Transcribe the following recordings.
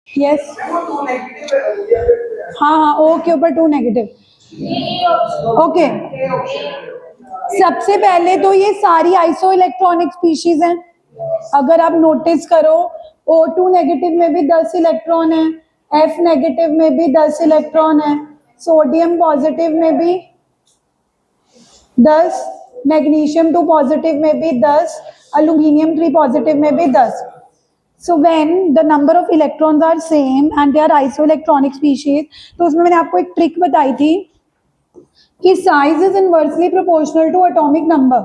Yes, हाँ हाँ, ओ के ऊपर 2 नेगेटिव। ओके, सबसे पहले तो ये सारी आइसो इलेक्ट्रॉनिक स्पीशीज हैं। अगर आप नोटिस करो, O2 नेगेटिव में भी 10 इलेक्ट्रॉन है, F नेगेटिव में भी 10 इलेक्ट्रॉन है, सोडियम पॉजिटिव में भी 10, मैग्नीशियम 2 पॉजिटिव में भी 10, अल्यूमिनियम 3 पॉजिटिव में भी 10। So when the number of electrons are same and they are isoelectronic species, तो उसमें मैंने आपको एक ट्रिक बताई थी कि size is inversely proportional to atomic number,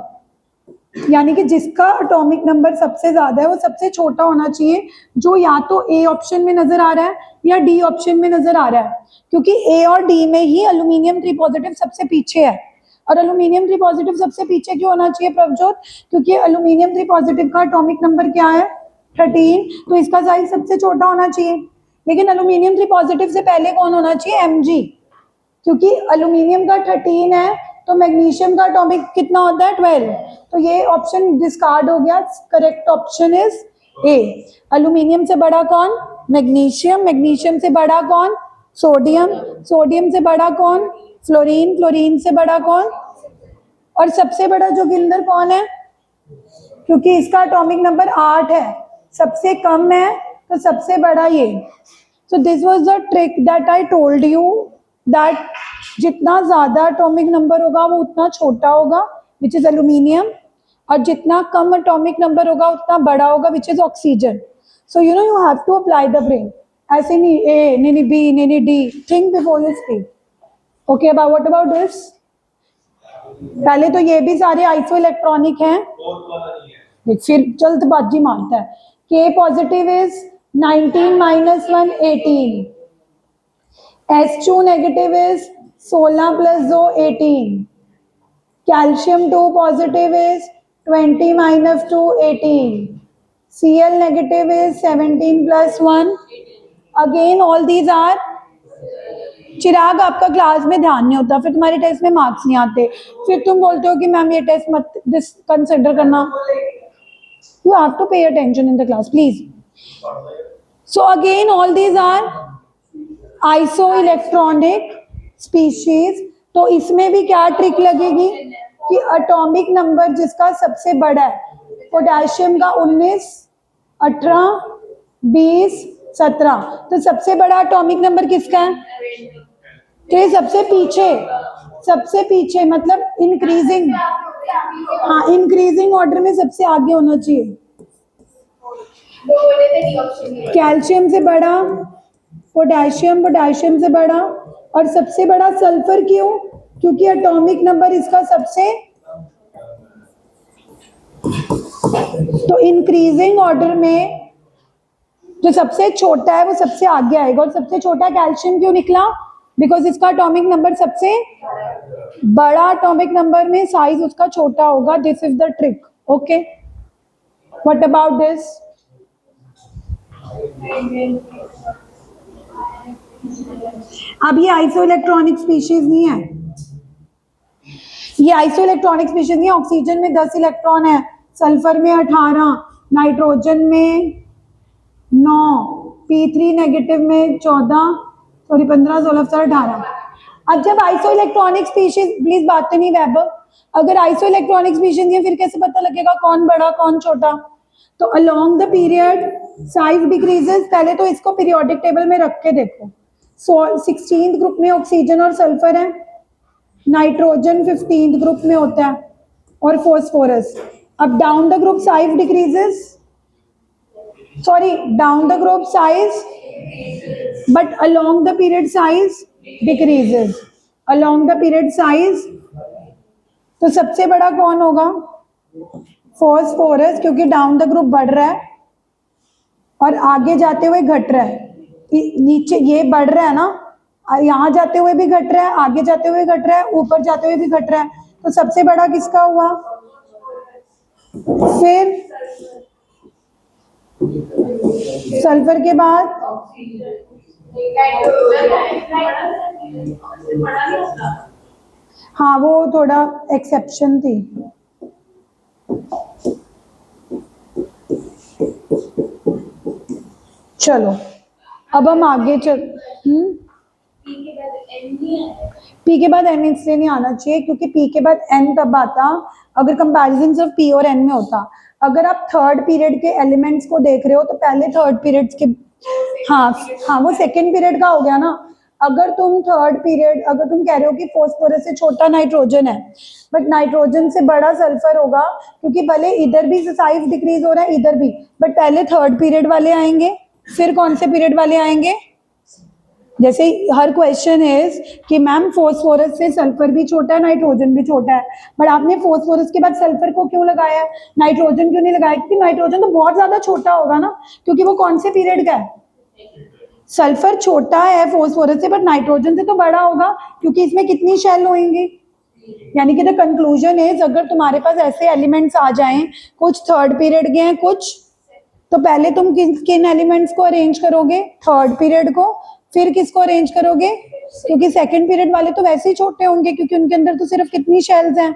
यानी कि जिसका एटॉमिक नंबर सबसे ज्यादा है वो सबसे छोटा होना चाहिए, जो या तो ए ऑप्शन में नजर आ रहा है या डी ऑप्शन में नजर आ रहा है, क्योंकि ए और डी में ही अल्यूमिनियम 3 पॉजिटिव सबसे पीछे है। और अल्यूमिनियम 3 पॉजिटिव सबसे पीछे क्यों होना चाहिए प्रभजोत? क्योंकि अल्यूमिनियम 3 पॉजिटिव का एटॉमिक नंबर क्या है? 13, तो इसका साइज सबसे छोटा होना चाहिए। लेकिन अल्यूमिनियम 3 पॉजिटिव से पहले कौन होना चाहिए? Mg, क्योंकि अल्यूमिनियम का 13 है तो मैग्नीशियम का एटॉमिक कितना होता है? 12। तो ये ऑप्शन डिस्कार्ड हो गया, correct option is a. Aluminium से बड़ा कौन? मैग्नीशियम। मैग्नीशियम से बड़ा कौन? सोडियम। सोडियम से बड़ा कौन? फ्लोरीन। फ्लोरीन से बड़ा कौन? और सबसे बड़ा जोगिंदर कौन है? क्योंकि इसका एटॉमिक नंबर 8 है, सबसे कम है तो सबसे बड़ा ये। So this was the trick that I told you, that जितना ज्यादा एटॉमिक नंबर होगा वो उतना छोटा होगा, विच इज एल्यूमिनियम, और जितना कम एटॉमिक नंबर होगा उतना बड़ा होगा, which is oxygen. So you know you have to apply the brain, ऐसे नहीं ए नहीं बी नहीं D, think before you speak. Okay, about what about this? पहले तो ये भी सारे आइसो इलेक्ट्रॉनिक हैं, फिर जल्दबाजी मारता है। K positive is 19 minus 1 18, S2 negative is 16 plus 2 18, calcium 2 positive is 20 minus 2 18, Cl negative is 17 plus 1। Again all these are. Chirag, आपका क्लास में ध्यान नहीं होता, फिर तुम्हारे टेस्ट में मार्क्स नहीं आते, फिर तुम बोलते हो कि मैम ये टेस्ट मत कंसिडर करना। You have to pay attention in the class, please. So again, all these are isoelectronic species. तो इसमें भी क्या ट्रिक लगेगी कि एटॉमिक नंबर जिसका सबसे बड़ा है, पोटेशियम का 19, 18, 20, 17, तो सबसे बड़ा एटॉमिक नंबर किसका है? तो ये सबसे पीछे मतलब इंक्रीजिंग, हाँ इंक्रीजिंग ऑर्डर में सबसे आगे होना चाहिए। कैल्शियम से बड़ा, पोटेशियम, पोटेशियम से बड़ा, और सबसे बड़ा सल्फर क्यों? क्योंकि एटॉमिक नंबर इसका सबसे, तो इंक्रीजिंग ऑर्डर में जो सबसे छोटा है वो सबसे आगे आएगा, और सबसे छोटा कैल्शियम क्यों निकला? बिकॉज इसका एटॉमिक नंबर सबसे बड़ा, एटॉमिक नंबर में साइज उसका छोटा होगा। This is the trick. Okay, what about this? अब ये आइसो इलेक्ट्रॉनिक स्पीशीज नहीं है, ये आइसो इलेक्ट्रॉनिक स्पीशीज नहीं है। ऑक्सीजन में 10 इलेक्ट्रॉन है, सल्फर में 18, नाइट्रोजन में 9, P3 नेगेटिव में 14, सॉरी 15, 16, 18। अब जब आइसो इलेक्ट्रॉनिक स्पीशीज, प्लीज बातें नहीं वैभव, अगर आइसो इलेक्ट्रॉनिक स्पीशीज है फिर कैसे पता लगेगा कौन बड़ा कौन छोटा? तो along the period size decreases. पहले तो इसको पीरियोडिक टेबल में रख के देखो। 16th ग्रुप में ऑक्सीजन और सल्फर है, नाइट्रोजन 15th ग्रुप में होता है, और फॉस्फोरस। अब down the group size decreases, sorry down the group size, but along the period size decreases, along the period size। तो सबसे बड़ा कौन होगा? फॉस्फोरस, क्योंकि डाउन द ग्रुप बढ़ रहा है और आगे जाते हुए घट रहा है। नीचे ये बढ़ रहा है ना, यहाँ जाते हुए भी घट रहा है, आगे जाते हुए घट रहा है, ऊपर जाते हुए भी घट रहा है, तो सबसे बड़ा किसका हुआ? फिर सल्फर के बाद हाँ वो थोड़ा एक्सेप्शन थी। चलो अब हम आगे चल पी के बाद एन इसलिए नहीं आना चाहिए क्योंकि पी के बाद एन तब आता अगर कंपैरिजन सिर्फ पी और एन में होता। अगर आप थर्ड पीरियड के एलिमेंट्स को देख रहे हो तो पहले थर्ड पीरियड्स के, हाँ हाँ वो सेकेंड पीरियड का हो गया ना। अगर तुम थर्ड पीरियड, अगर तुम कह रहे हो कि फॉस्फोरस से छोटा नाइट्रोजन है बट नाइट्रोजन से बड़ा सल्फर होगा, क्योंकि भले इधर भी साइज डिक्रीज हो रहा है इधर भी, बट पहले थर्ड पीरियड वाले आएंगे फिर कौन से पीरियड वाले आएंगे। जैसे हर क्वेश्चन इज कि मैम फॉस्फोरस से सल्फर भी छोटा है नाइट्रोजन भी छोटा है, बट आपने फॉस्फोरस के बाद सल्फर को क्यों लगाया है, नाइट्रोजन क्यों नहीं लगाया, क्योंकि नाइट्रोजन तो बहुत ज्यादा छोटा होगा ना, क्योंकि वो कौन से पीरियड का है। सल्फर छोटा है फॉस्फोरस से बट नाइट्रोजन से तो बड़ा होगा, क्योंकि इसमें कितनी शेल होंगी। यानी कि द कंक्लूजन इज अगर तुम्हारे पास ऐसे एलिमेंट्स आ जाएं, कुछ थर्ड पीरियड के हैं कुछ, तो पहले तुम किन एलिमेंट्स को अरेंज करोगे, थर्ड पीरियड को, फिर किसको अरेंज करोगे, क्योंकि सेकंड पीरियड वाले तो वैसे ही छोटे होंगे क्योंकि उनके अंदर तो सिर्फ कितनी शेल्स हैं।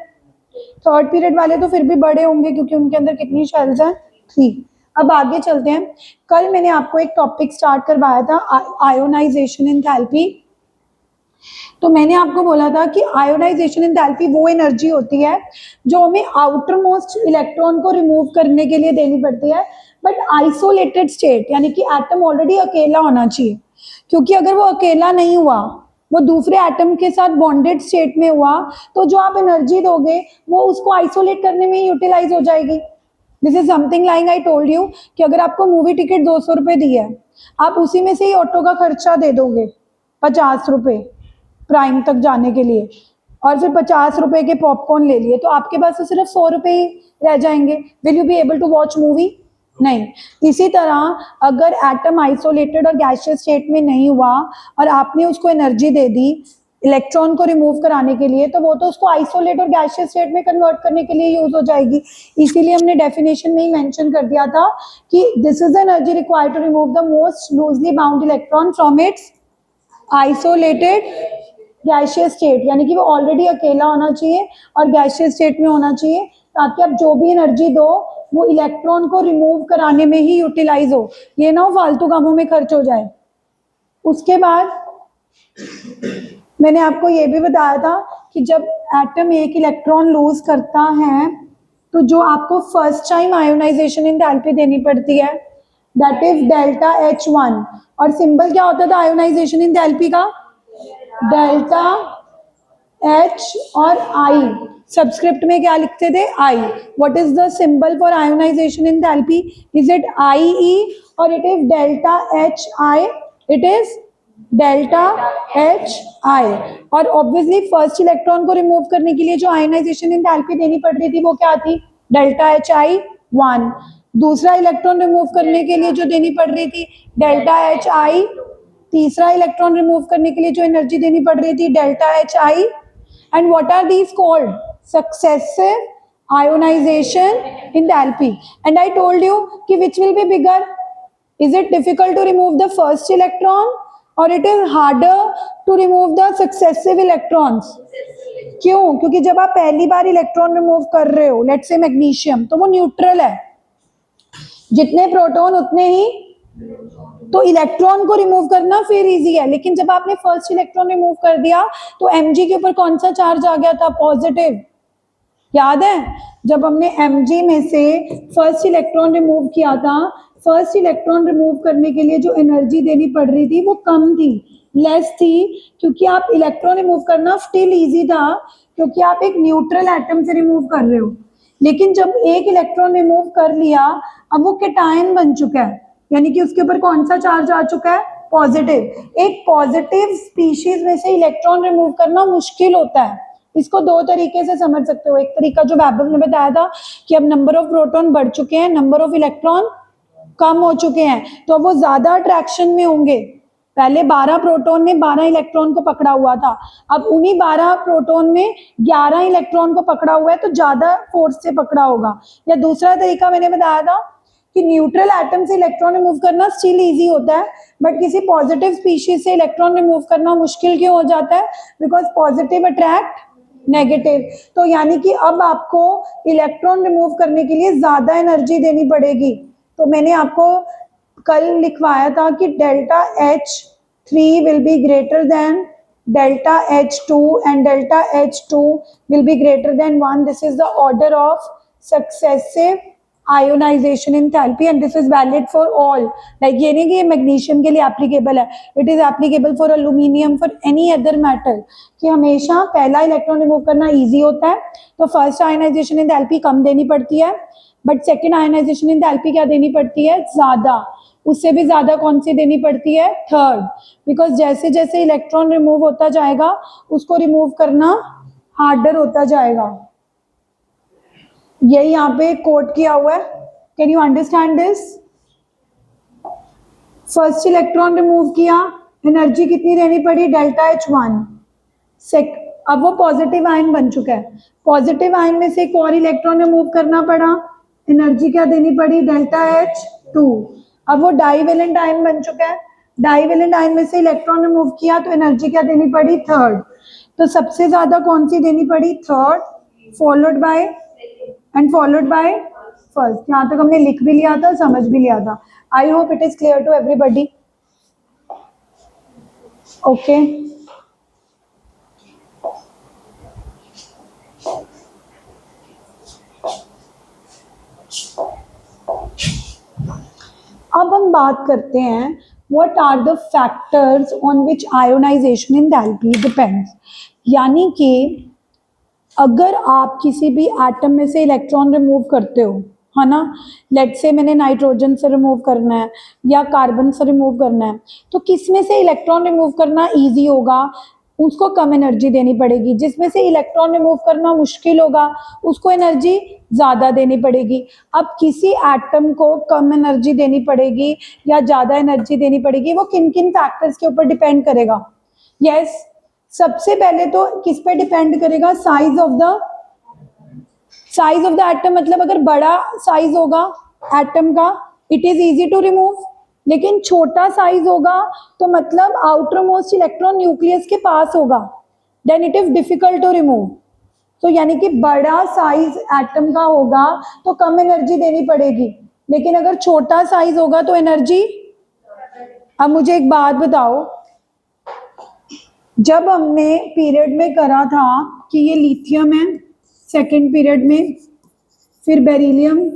थर्ड पीरियड वाले तो फिर भी बड़े होंगे क्योंकि उनके अंदर कितनी शेल्स हैं, 3। अब आगे चलते हैं। कल मैंने आपको एक टॉपिक स्टार्ट करवाया था आयोनाइजेशन एंथैल्पी। तो मैंने आपको बोला था कि आयोनाइजेशन एंथैल्पी वो एनर्जी होती है जो हमें आउटर मोस्ट इलेक्ट्रॉन को रिमूव करने के लिए देनी पड़ती है, बट आइसोलेटेड स्टेट, यानी कि एटम ऑलरेडी अकेला होना चाहिए, क्योंकि अगर वो अकेला नहीं हुआ, वो दूसरे एटम के साथ बॉन्डेड स्टेट में हुआ, तो जो आप एनर्जी दोगे वो उसको आइसोलेट करने में यूटिलाइज हो जाएगी। This is something like I told you कि अगर आपको मूवी टिकट 200 रुपए दी है, आप उसी में से ही ऑटो का खर्चा दे दोगे 50 रुपए प्राइम तक जाने के लिए, और फिर 50 रुपए के पॉपकॉर्न ले लिए, तो आपके पास तो सिर्फ 100 रुपए ही रह जाएंगे। Will you be able to watch movie? नहीं। इसी तरह अगर एटम आइसोलेटेड और गैसियस स्टेट में नहीं हुआ और आपने उसको एनर्जी दे दी इलेक्ट्रॉन को रिमूव कराने के लिए, तो वो तो उसको आइसोलेट और गैसियस स्टेट में कन्वर्ट करने के लिए यूज हो जाएगी। इसीलिए हमने डेफिनेशन में ही मेंशन कर दिया था कि this is energy required to remove the most loosely bound electron from its isolated gaseous state, यानी कि वो ऑलरेडी अकेला होना चाहिए और गैसियस स्टेट में होना चाहिए, ताकि आप जो भी एनर्जी दो वो इलेक्ट्रॉन को रिमूव कराने में ही यूटिलाइज हो, ये ना हो फालतू कामों में खर्च हो जाए। उसके बाद मैंने आपको ये भी बताया था कि जब एटम एक इलेक्ट्रॉन लूज करता है तो जो आपको फर्स्ट टाइम आयोनाइजेशन एंथैल्पी देनी पड़ती है दैट इज डेल्टा H1। और सिंबल क्या होता था आयोनाइजेशन एंथैल्पी का, डेल्टा H और I, सबस्क्रिप्ट में क्या लिखते थे I। What is the symbol for ionisation enthalpy, is it IE और it is delta HI, it is delta HI। और ऑब्वियसली फर्स्ट इलेक्ट्रॉन को रिमूव करने के लिए जो आयोनाइजेशन एंथैल्पी देनी पड़ रही थी वो क्या थी, डेल्टा HI1। दूसरा इलेक्ट्रॉन रिमूव करने के लिए जो देनी पड़ रही थी डेल्टा HI, तीसरा इलेक्ट्रॉन रिमूव करने के लिए जो एनर्जी देनी पड़ रही थी delta HI। And what are these called, successive ionization enthalpy. And I told you कि which will be bigger, is it difficult to remove the first electron और it is harder to remove the successive electrons. क्यों, क्योंकि जब आप पहली बार electron remove कर रहे हो, लेट्स से मैग्नीशियम, तो वो न्यूट्रल है, जितने प्रोटॉन उतने ही, तो इलेक्ट्रॉन को रिमूव करना फिर इजी है। लेकिन जब आपने फर्स्ट इलेक्ट्रॉन रिमूव कर दिया तो Mg के ऊपर कौन सा चार्ज आ गया था, पॉजिटिव। याद है जब हमने Mg में से फर्स्ट इलेक्ट्रॉन रिमूव किया था, फर्स्ट इलेक्ट्रॉन रिमूव करने के लिए जो एनर्जी देनी पड़ रही थी वो कम थी, लेस थी, क्योंकि आप इलेक्ट्रॉन रिमूव करना स्टिल इजी था क्योंकि आप एक न्यूट्रल एटम से रिमूव कर रहे हो। लेकिन जब एक इलेक्ट्रॉन रिमूव कर लिया, अब वो कैटायन बन चुका है, यानी कि उसके ऊपर कौन सा चार्ज आ चुका है, पॉजिटिव। एक पॉजिटिव स्पीशीज में से इलेक्ट्रॉन रिमूव करना मुश्किल होता है। इसको दो तरीके से समझ सकते हो। एक तरीका जो वैबल ने बताया था कि अब नंबर ऑफ प्रोटॉन बढ़ चुके हैं, नंबर ऑफ इलेक्ट्रॉन कम हो चुके हैं, तो अब वो ज्यादा अट्रैक्शन में होंगे। पहले 12 प्रोटॉन ने 12 इलेक्ट्रॉन को पकड़ा हुआ था, अब उन्हीं 12 प्रोटॉन में 11 इलेक्ट्रॉन को पकड़ा हुआ है, तो ज्यादा फोर्स से पकड़ा होगा। या दूसरा तरीका मैंने बताया था कि न्यूट्रल एटम से इलेक्ट्रॉन रिमूव करना स्टिल इजी होता है, बट किसी पॉजिटिव स्पीशीज से इलेक्ट्रॉन रिमूव करना मुश्किल क्यों हो जाता है, बिकॉज पॉजिटिव अट्रैक्ट नेगेटिव। तो यानी कि अब आपको इलेक्ट्रॉन रिमूव करने के लिए ज्यादा एनर्जी देनी पड़ेगी। तो मैंने आपको कल लिखवाया था कि delta H3 will be greater than delta H2 and delta H2 will be greater than 1. This is the order of successive ionization enthalpy and this is valid for all. Like ये नहीं कि ये मैग्नीशियम के लिए applicable है, it is applicable for aluminium, for any other metal, कि हमेशा पहला इलेक्ट्रॉन रिमूव करना इजी होता है, तो फर्स्ट आयोनाइजेशन एंथैल्पी कम देनी पड़ती है, बट सेकेंड आयोनाइजेशन एंथैल्पी क्या देनी पड़ती है, ज्यादा, उससे भी ज्यादा कौन सी देनी पड़ती है, थर्ड, बिकॉज जैसे जैसे इलेक्ट्रॉन रिमूव होता जाएगा उसको रिमूव करना हार्डर होता जाएगा। यही यहाँ पे कोट किया हुआ है, can you understand this? First electron remove किया, एनर्जी कितनी देनी पड़ी, डेल्टा H1। अब वो पॉजिटिव आयन बन चुका है, पॉजिटिव आयन में से एक और इलेक्ट्रॉन रिमूव करना पड़ा, एनर्जी क्या देनी पड़ी, डेल्टा H2। अब वो डाइवेलेंट आयन बन चुका है, डाइवेलेंट आयन में से इलेक्ट्रॉन रिमूव किया तो एनर्जी क्या देनी पड़ी, थर्ड। तो सबसे ज्यादा कौन सी देनी पड़ी, थर्ड, फॉलोड बाय फर्स्ट। यहाँ तक हमने लिख भी लिया था, समझ भी लिया था। I hope it is clear to everybody. Okay, अब हम बात करते हैं what are the factors on which ionization enthalpy depends। यानी कि अगर आप किसी भी एटम में से इलेक्ट्रॉन रिमूव करते हो, है ना, लेट से मैंने नाइट्रोजन से रिमूव करना है या कार्बन से रिमूव करना है, तो किस में से इलेक्ट्रॉन रिमूव करना इजी होगा, उसको कम एनर्जी देनी पड़ेगी। जिसमें से इलेक्ट्रॉन रिमूव करना मुश्किल होगा उसको एनर्जी ज्यादा देनी पड़ेगी। अब किसी एटम को कम एनर्जी देनी पड़ेगी या ज्यादा एनर्जी देनी पड़ेगी, वो किन किन फैक्टर्स के ऊपर डिपेंड करेगा। यस, सबसे पहले तो किस पे डिपेंड करेगा, साइज ऑफ द एटम। मतलब अगर बड़ा साइज होगा एटम का, it is easy to remove, लेकिन छोटा साइज होगा तो मतलब आउटर मोस्ट इलेक्ट्रॉन न्यूक्लियस के पास होगा, then it is difficult to remove. तो यानी कि बड़ा साइज एटम का होगा तो कम एनर्जी देनी पड़ेगी, लेकिन अगर छोटा साइज होगा तो एनर्जी। अब मुझे एक बात बताओ, जब हमने पीरियड में करा था कि ये लिथियम है, सेकंड पीरियड में फिर बेरिलियम,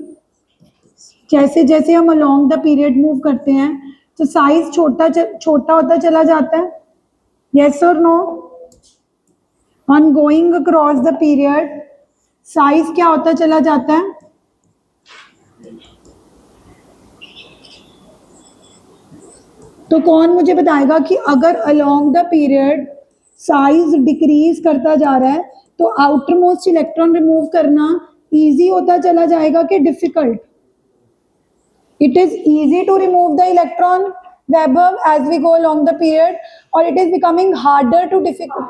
जैसे जैसे हम अलोंग द पीरियड मूव करते हैं तो साइज छोटा होता चला जाता है, यस और no? On going across the period size क्या होता चला जाता है, तो कौन मुझे बताएगा कि अगर along the period size decrease करता जा रहा है तो आउटर मोस्ट इलेक्ट्रॉन रिमूव करना इजी होता चला जाएगा कि difficult? It is easy to remove the electron Webber as we go along the period, or it is becoming harder to difficult,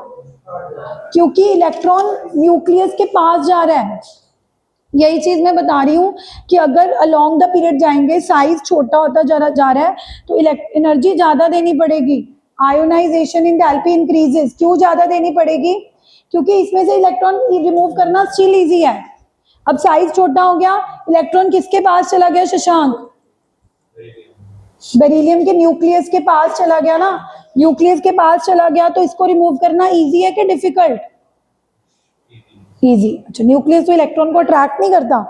क्योंकि इलेक्ट्रॉन न्यूक्लियस के पास जा रहा है। यही चीज मैं बता रही हूँ कि अगर अलोंग द पीरियड जाएंगे, साइज छोटा होता जा रहा है तो एनर्जी ज्यादा देनी पड़ेगी, आयोनाइजेशन एंथैल्पी इंक्रीजेस। क्यों ज्यादा देनी पड़ेगी? क्योंकि इसमें से इलेक्ट्रॉन रिमूव करना स्टिल इजी है। अब साइज छोटा हो गया, इलेक्ट्रॉन किसके पास चला गया शशांक? बेरिलियम के न्यूक्लियस के पास चला गया ना, न्यूक्लियस के पास चला गया तो इसको रिमूव करना इजी है कि डिफिकल्ट? इजी। अच्छा, न्यूक्लियस तो इलेक्ट्रॉन को अट्रैक्ट नहीं करता,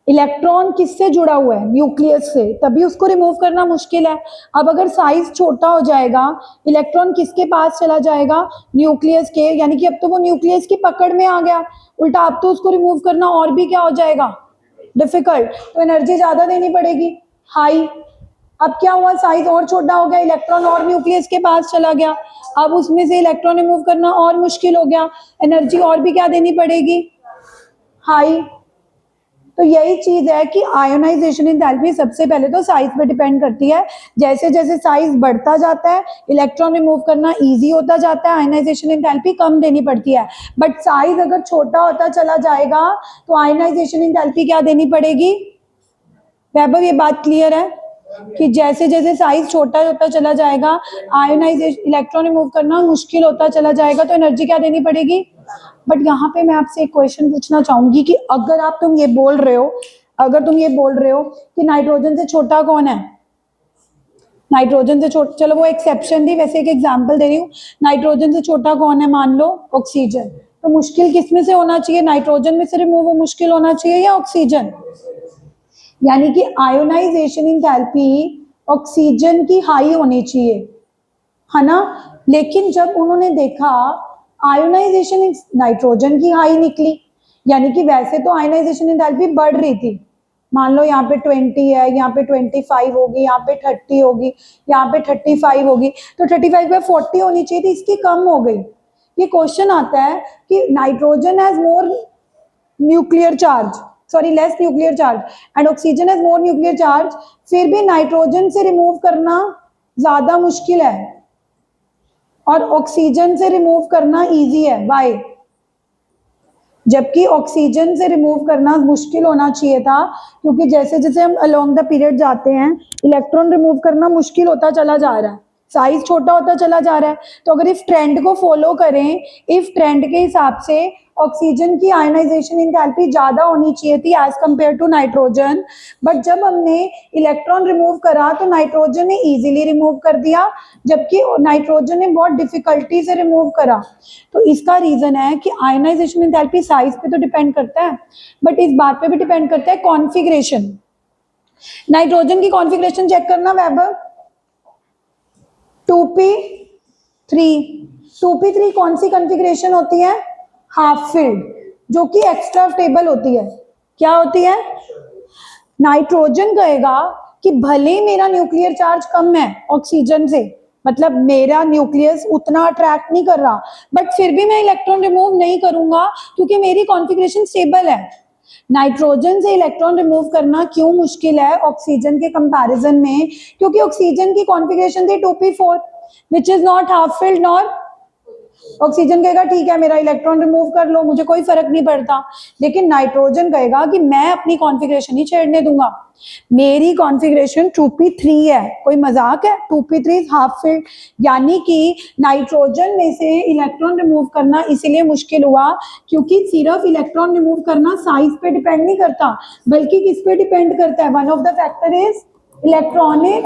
इलेक्ट्रॉन किससे जुड़ा हुआ है? न्यूक्लियस से, तभी उसको रिमूव करना मुश्किल है। अब अगर साइज छोटा हो जाएगा, इलेक्ट्रॉन किसके पास चला जाएगा? न्यूक्लियस के, यानी कि अब तो वो न्यूक्लियस की पकड़ में आ गया, उल्टा अब तो उसको रिमूव करना और भी क्या हो जाएगा? डिफिकल्ट। तो एनर्जी ज्यादा देनी पड़ेगी, हाई। अब क्या हुआ, साइज और छोटा हो गया, इलेक्ट्रॉन और न्यूक्लियस के पास चला गया, अब उसमें से इलेक्ट्रॉन रिमूव करना और मुश्किल हो गया, एनर्जी और भी क्या देनी पड़ेगी? हाई। तो यही चीज है कि आयोनाइजेशन एंथैल्पी सबसे पहले तो साइज पे डिपेंड करती है। जैसे जैसे साइज बढ़ता जाता है, इलेक्ट्रॉन रिमूव करना इजी होता जाता है, आयोनाइजेशन एंथैल्पी कम देनी पड़ती है। बट साइज अगर छोटा होता चला जाएगा तो आयोनाइजेशन एंथैल्पी क्या देनी पड़ेगी? वैभव, ये बात क्लियर है कि जैसे जैसे साइज छोटा होता चला जाएगा, आयोनाइजेशन इलेक्ट्रॉन रिमूव करना मुश्किल होता चला जाएगा, तो एनर्जी क्या देनी पड़ेगी? बट यहाँ पे मैं आपसे एक क्वेश्चन पूछना चाहूंगी कि अगर तुम ये बोल रहे हो कि नाइट्रोजन से छोटा कौन है, नाइट्रोजन से छोटा, चलो वो एक्सेप्शन थी, वैसे एक एग्जांपल दे रही हूँ। नाइट्रोजन से छोटा कौन है, मान लो ऑक्सीजन। तो मुश्किल किस में से होना चाहिए, नाइट्रोजन में से रिमूव मुश्किल होना चाहिए या ऑक्सीजन? यानी कि आयोनाइजेशन एंथैल्पी ऑक्सीजन की हाई होनी चाहिए, है ना। लेकिन जब उन्होंने देखा आयोनाइजेशन नाइट्रोजन की हाई निकली, यानी कि वैसे तो आयोनाइजेशन एंथैल्पी बढ़ रही थी, मान लो यहाँ पे 20 है, यहाँ पे 25 होगी, यहाँ पे 30 होगी, यहाँ पे 35 होगी, तो 35 पे 40 होनी चाहिए थी, इसकी कम हो गई। ये क्वेश्चन आता है कि nitrogen has more nuclear charge, sorry less nuclear charge, and oxygen has more nuclear charge, फिर भी नाइट्रोजन से रिमूव करना ज्यादा मुश्किल है और ऑक्सीजन से रिमूव करना इजी है। बाय, जबकि ऑक्सीजन से रिमूव करना मुश्किल होना चाहिए था, क्योंकि जैसे जैसे हम अलोंग द पीरियड जाते हैं इलेक्ट्रॉन रिमूव करना मुश्किल होता चला जा रहा है, साइज छोटा होता चला जा रहा है। तो अगर इस ट्रेंड को फॉलो करें, इस ट्रेंड के हिसाब से ऑक्सीजन की आयनाइजेशन एंथैल्पी ज्यादा होनी चाहिए थी as compare to nitrogen, but जब हमने इलेक्ट्रॉन रिमूव करा तो नाइट्रोजन ने इजीली रिमूव कर दिया, जबकि नाइट्रोजन ने बहुत डिफिकल्टी से रिमूव करा। तो इसका रीजन है कि आयनाइजेशन एंथैल्पी साइज पे तो डिपेंड करता है, बट इस बात पे भी डिपेंड करता है कॉन्फ़िगरेशन। नाइट्रोजन की कॉन्फ़िगरेशन चेक करना वैभव, 2p3, 2p3 कौन सी कॉन्फ़िगरेशन होती है, हाफ फिल्ड, जो कि एक्स्ट्रा स्टेबल होती है। क्या होती है, नाइट्रोजन कहेगा कि भले ही मेरा न्यूक्लियर चार्ज कम है ऑक्सीजन से, मतलब मेरा न्यूक्लियस उतना अट्रैक्ट नहीं कर रहा, बट फिर भी मैं इलेक्ट्रॉन रिमूव नहीं करूंगा क्योंकि मेरी कॉन्फ़िगरेशन स्टेबल है। नाइट्रोजन से इलेक्ट्रॉन रिमूव करना क्यों मुश्किल है ऑक्सीजन के कंपैरिजन में, क्योंकि ऑक्सीजन की कॉन्फ़िगरेशन थी 2p4 which is not half filled nor, oxygen कहेगा ठीक है मेरा इलेक्ट्रॉन रिमूव कर लो, मुझे कोई फर्क नहीं पड़ता, लेकिन नाइट्रोजन कहेगा कि मैं अपनी कॉन्फ़िगरेशन ही छेड़ने दूंगा, मेरी कॉन्फ़िगरेशन 2p3 है, कोई मजाक है, 2p3 हाफ फिल्ड। यानी कि नाइट्रोजन में से इलेक्ट्रॉन रिमूव करना इसीलिए मुश्किल हुआ क्योंकि सिर्फ इलेक्ट्रॉन रिमूव करना साइज पे डिपेंड नहीं करता, बल्कि किस पे डिपेंड करता है, one of the factor is electronic,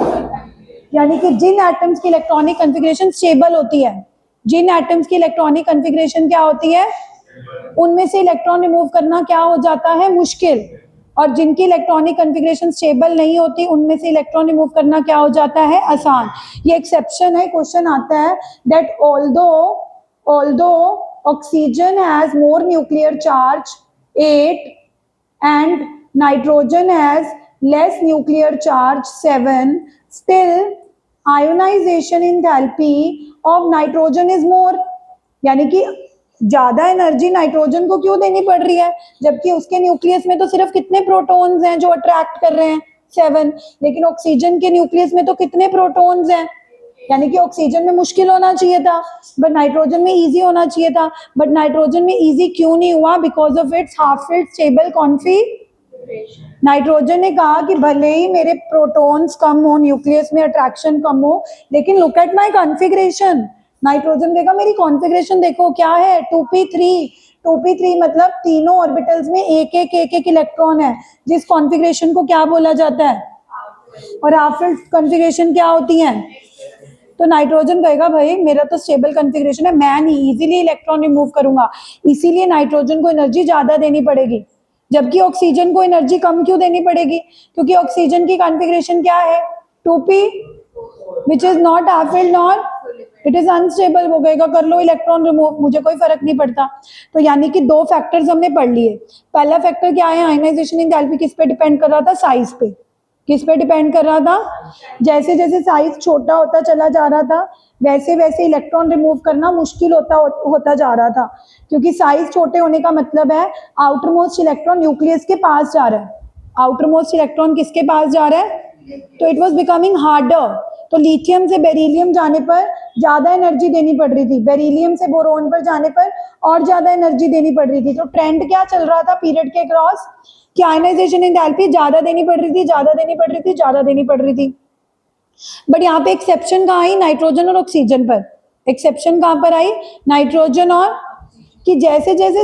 यानी कि जिन एटम्स की इलेक्ट्रॉनिक कॉन्फ़िगरेशन स्टेबल होती है, जिन एटम्स की इलेक्ट्रॉनिक कॉन्फ़िगरेशन क्या होती है, उनमें से इलेक्ट्रॉन रिमूव करना क्या हो जाता है, मुश्किल, और जिनकी इलेक्ट्रॉनिक कॉन्फ़िगरेशन स्टेबल नहीं होती उनमें से इलेक्ट्रॉन रिमूव करना क्या हो जाता है, आसान। ये एक्सेप्शन है, क्वेश्चन आता है that although oxygen has more nuclear charge 8 and nitrogen has less nuclear charge 7, still ionisation enthalpy of nitrogen is more, यानी कि ज्यादा एनर्जी नाइट्रोजन को क्यों देनी पड़ रही है, जबकि उसके न्यूक्लियस में तो सिर्फ कितने प्रोटॉन्स हैं जो अट्रैक्ट कर रहे हैं, 7, लेकिन ऑक्सीजन के न्यूक्लियस में तो कितने प्रोटॉन्स हैं, यानी कि ऑक्सीजन में मुश्किल होना चाहिए था बट नाइट्रोजन में इजी होना चाहिए था, बट नाइट्रोजन में इजी क्यों नहीं हुआ, because of its half filled stable configuration. Nitrogen ने कहा कि भले ही मेरे प्रोटॉन्स कम हो, न्यूक्लियस में अट्रैक्शन कम हो, लेकिन look at my configuration, nitrogen कहेगा मेरी कॉन्फ़िगरेशन देखो क्या है, 2p3 मतलब तीनों ऑर्बिटल्स में एक इलेक्ट्रॉन है, जिस कॉन्फ़िगरेशन को क्या बोला जाता है, और हाफ फिल्ड कॉन्फ़िगरेशन क्या होती है। तो नाइट्रोजन कहेगा भाई मेरा तो स्टेबल कॉन्फ़िगरेशन है, मैं नहीं इजीली इलेक्ट्रॉन रिमूव करूंगा, इसीलिए नाइट्रोजन को एनर्जी ज्यादा देनी पड़ेगी, जबकि ऑक्सीजन को एनर्जी कम क्यों देनी पड़ेगी, क्योंकि ऑक्सीजन की कॉन्फ़िगरेशन क्या है, 2p which is not half filled nor it is unstable, वो कहेगा कर लो इलेक्ट्रॉन रिमूव, मुझे कोई फर्क नहीं पड़ता। तो यानी कि दो फैक्टर्स हमने पढ़ लिए। पहला फैक्टर क्या है, आयनाइजेशन एंथैल्पी किस पे डिपेंड कर रहा था, साइज पे, किस पे डिपेंड कर रहा था, जैसे जैसे साइज छोटा होता चला जा रहा था वैसे वैसे इलेक्ट्रॉन रिमूव करना मुश्किल होता जा रहा था, क्योंकि साइज छोटे होने का मतलब है आउटर मोस्ट इलेक्ट्रॉन न्यूक्लियस के पास जा रहा है, आउटर मोस्ट इलेक्ट्रॉन किसके पास जा रहा है, तो इट वाज बिकमिंग हार्डर। तो लिथियम से बेरिलियम जाने पर ज्यादा एनर्जी देनी पड़ रही थी, बेरिलियम से बोरोन पर जाने पर और ज्यादा एनर्जी देनी पड़ रही थी। तो ट्रेंड क्या चल रहा था पीरियड के क्रॉस, कि आयनाइजेशन एंथैल्पी ज्यादा देनी पड़ रही थी, ज्यादा देनी पड़ रही थी, ज्यादा देनी पड़ रही थी। बट यहाँ पे एक्सेप्शन कहाँ आई, नाइट्रोजन और ऑक्सीजन पर। एक्सेप्शन कहाँ पर आई, नाइट्रोजन और, कि जैसे जैसे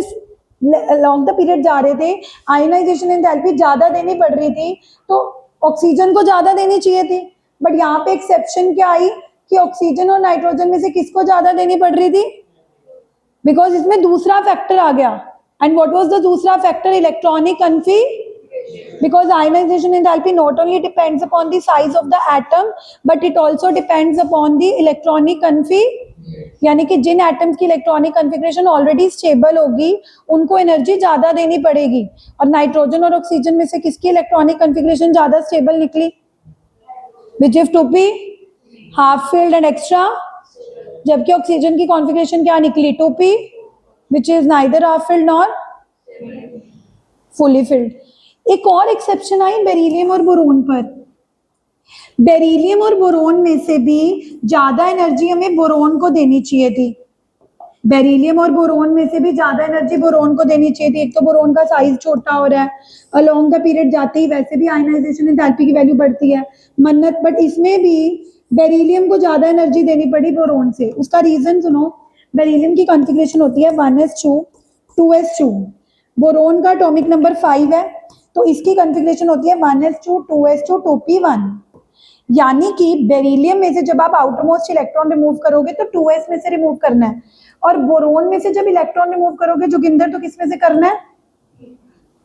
लॉन्ग द पीरियड जा रहे थे आयनाइजेशन एंथैल्पी ज्यादा देनी पड़ रही थी, तो ऑक्सीजन को ज्यादा देनी चाहिए थी, बट यहाँ पे एक्सेप्शन क्या आई कि ऑक्सीजन और नाइट्रोजन में से किसको ज्यादा देनी पड़ रही थी, बिकॉज इसमें दूसरा फैक्टर आ गया. एंड व्हाट वाज द दूसरा factor? Electronic configuration. Because ionization enthalpy not only depends upon the size of the atom but it also depends upon the electronic configuration. यानी कि जिन एटम्स की इलेक्ट्रॉनिक कन्फिग्रेशन ऑलरेडी स्टेबल होगी उनको energy ज्यादा देनी पड़ेगी. और नाइट्रोजन और ऑक्सीजन में से किसकी इलेक्ट्रॉनिक कन्फिग्रेशन ज्यादा स्टेबल निकली? Which is 2p half filled and extra, जबकि ऑक्सीजन की कॉन्फ़िगरेशन क्या निकली? 2p which is neither half filled nor fully filled. एक और एक्सेप्शन आई बेरिलियम और बोरोन पर. बेरिलियम और बोरोन में से भी ज्यादा एनर्जी हमें बोरोन को देनी चाहिए थी. बेरिलियम और बोरोन में से भी ज्यादा एनर्जी बोरोन को देनी चाहिए थी. एक तो बोरोन का साइज छोटा हो रहा है, अलोंग द पीरियड जाते ही वैसे भी आयनाइजेशन एंथैल्पी की वैल्यू बढ़ती है मन्नत, बट इसमें भी बेरिलियम को ज्यादा एनर्जी देनी पड़ी बोरोन से. उसका रीजन सुनो. बेरिलियम की कॉन्फ़िगरेशन होती है 1s2 2s2. बोरोन का एटॉमिक नंबर 5 है, तो इसकी कॉन्फ़िगरेशन होती है 1s2 2s2 2p1. यानी कि बेरिलियम में से जब आप आउटर मोस्ट इलेक्ट्रॉन रिमूव करोगे तो 2s में से रिमूव करना है, और बोरोन में से जब इलेक्ट्रॉन रिमूव करोगे जोगिंदर तो किस में से करना है?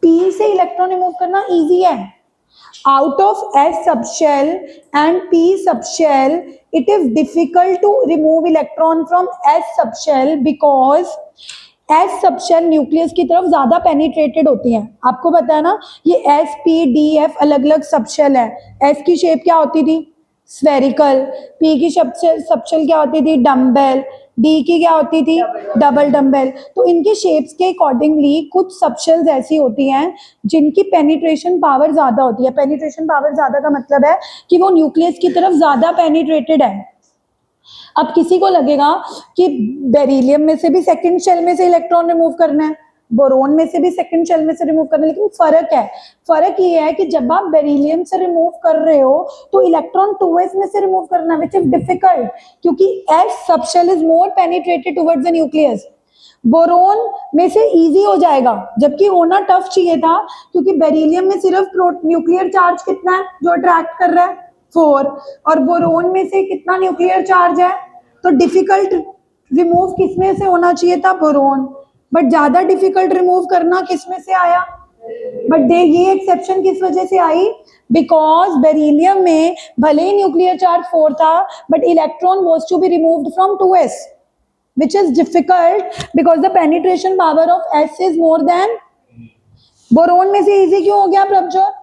p से इलेक्ट्रॉन रिमूव करना इजी है. Out of s subshell and p subshell it is difficult to remove electron from s subshell because S subshell nucleus की तरफ ज्यादा पेनिट्रेटेड होती हैं. आपको पता है ना, ये एस पी डी एफ अलग अलग सबशेल है. एस की शेप क्या होती थी? स्फेरिकल. पी की सबशेल क्या होती थी? डम्बेल. डी की क्या होती थी? Double dumbbell. तो इनके शेप्स के अकॉर्डिंगली कुछ सबशेल्स ऐसी होती हैं जिनकी पेनिट्रेशन पावर ज्यादा होती है. पेनिट्रेशन पावर ज्यादा का मतलब है कि वो न्यूक्लियस की तरफ ज्यादा पेनिट्रेटेड है. अब किसी को लगेगा कि बेरिलियम में से भी सेकंड शेल में से इलेक्ट्रॉन रिमूव करना है, बोरोन में से भी सेकंड शेल में से रिमूव करना है, लेकिन फर्क है. फर्क ये है कि जब आप बेरिलियम से रिमूव कर रहे हो तो इलेक्ट्रॉन 2s में से रिमूव करना विच इज डिफिकल्ट, क्योंकि s subshell is more penetrated towards the nucleus. Boron में से इजी हो जाएगा, जबकि होना टफ चाहिए था, क्योंकि बेरिलियम में सिर्फ न्यूक्लियर चार्ज कितना है जो अट्रैक्ट कर रहा है? 4. और बोरोन में से कितना न्यूक्लियर चार्ज है? तो डिफिकल्ट रिमूव किसमें से होना चाहिए था? बोरोन. बट ज्यादा डिफिकल्ट रिमूव करना किसमें से आया? बट ये एक्सेप्शन किस वजह से आई? बिकॉज बेरिलियम में भले ही न्यूक्लियर चार्ज 4 था but electron was to be removed from 2s which is difficult because the penetration power of s is more than. Boron में से इजी क्यों हो गया प्रभजोत?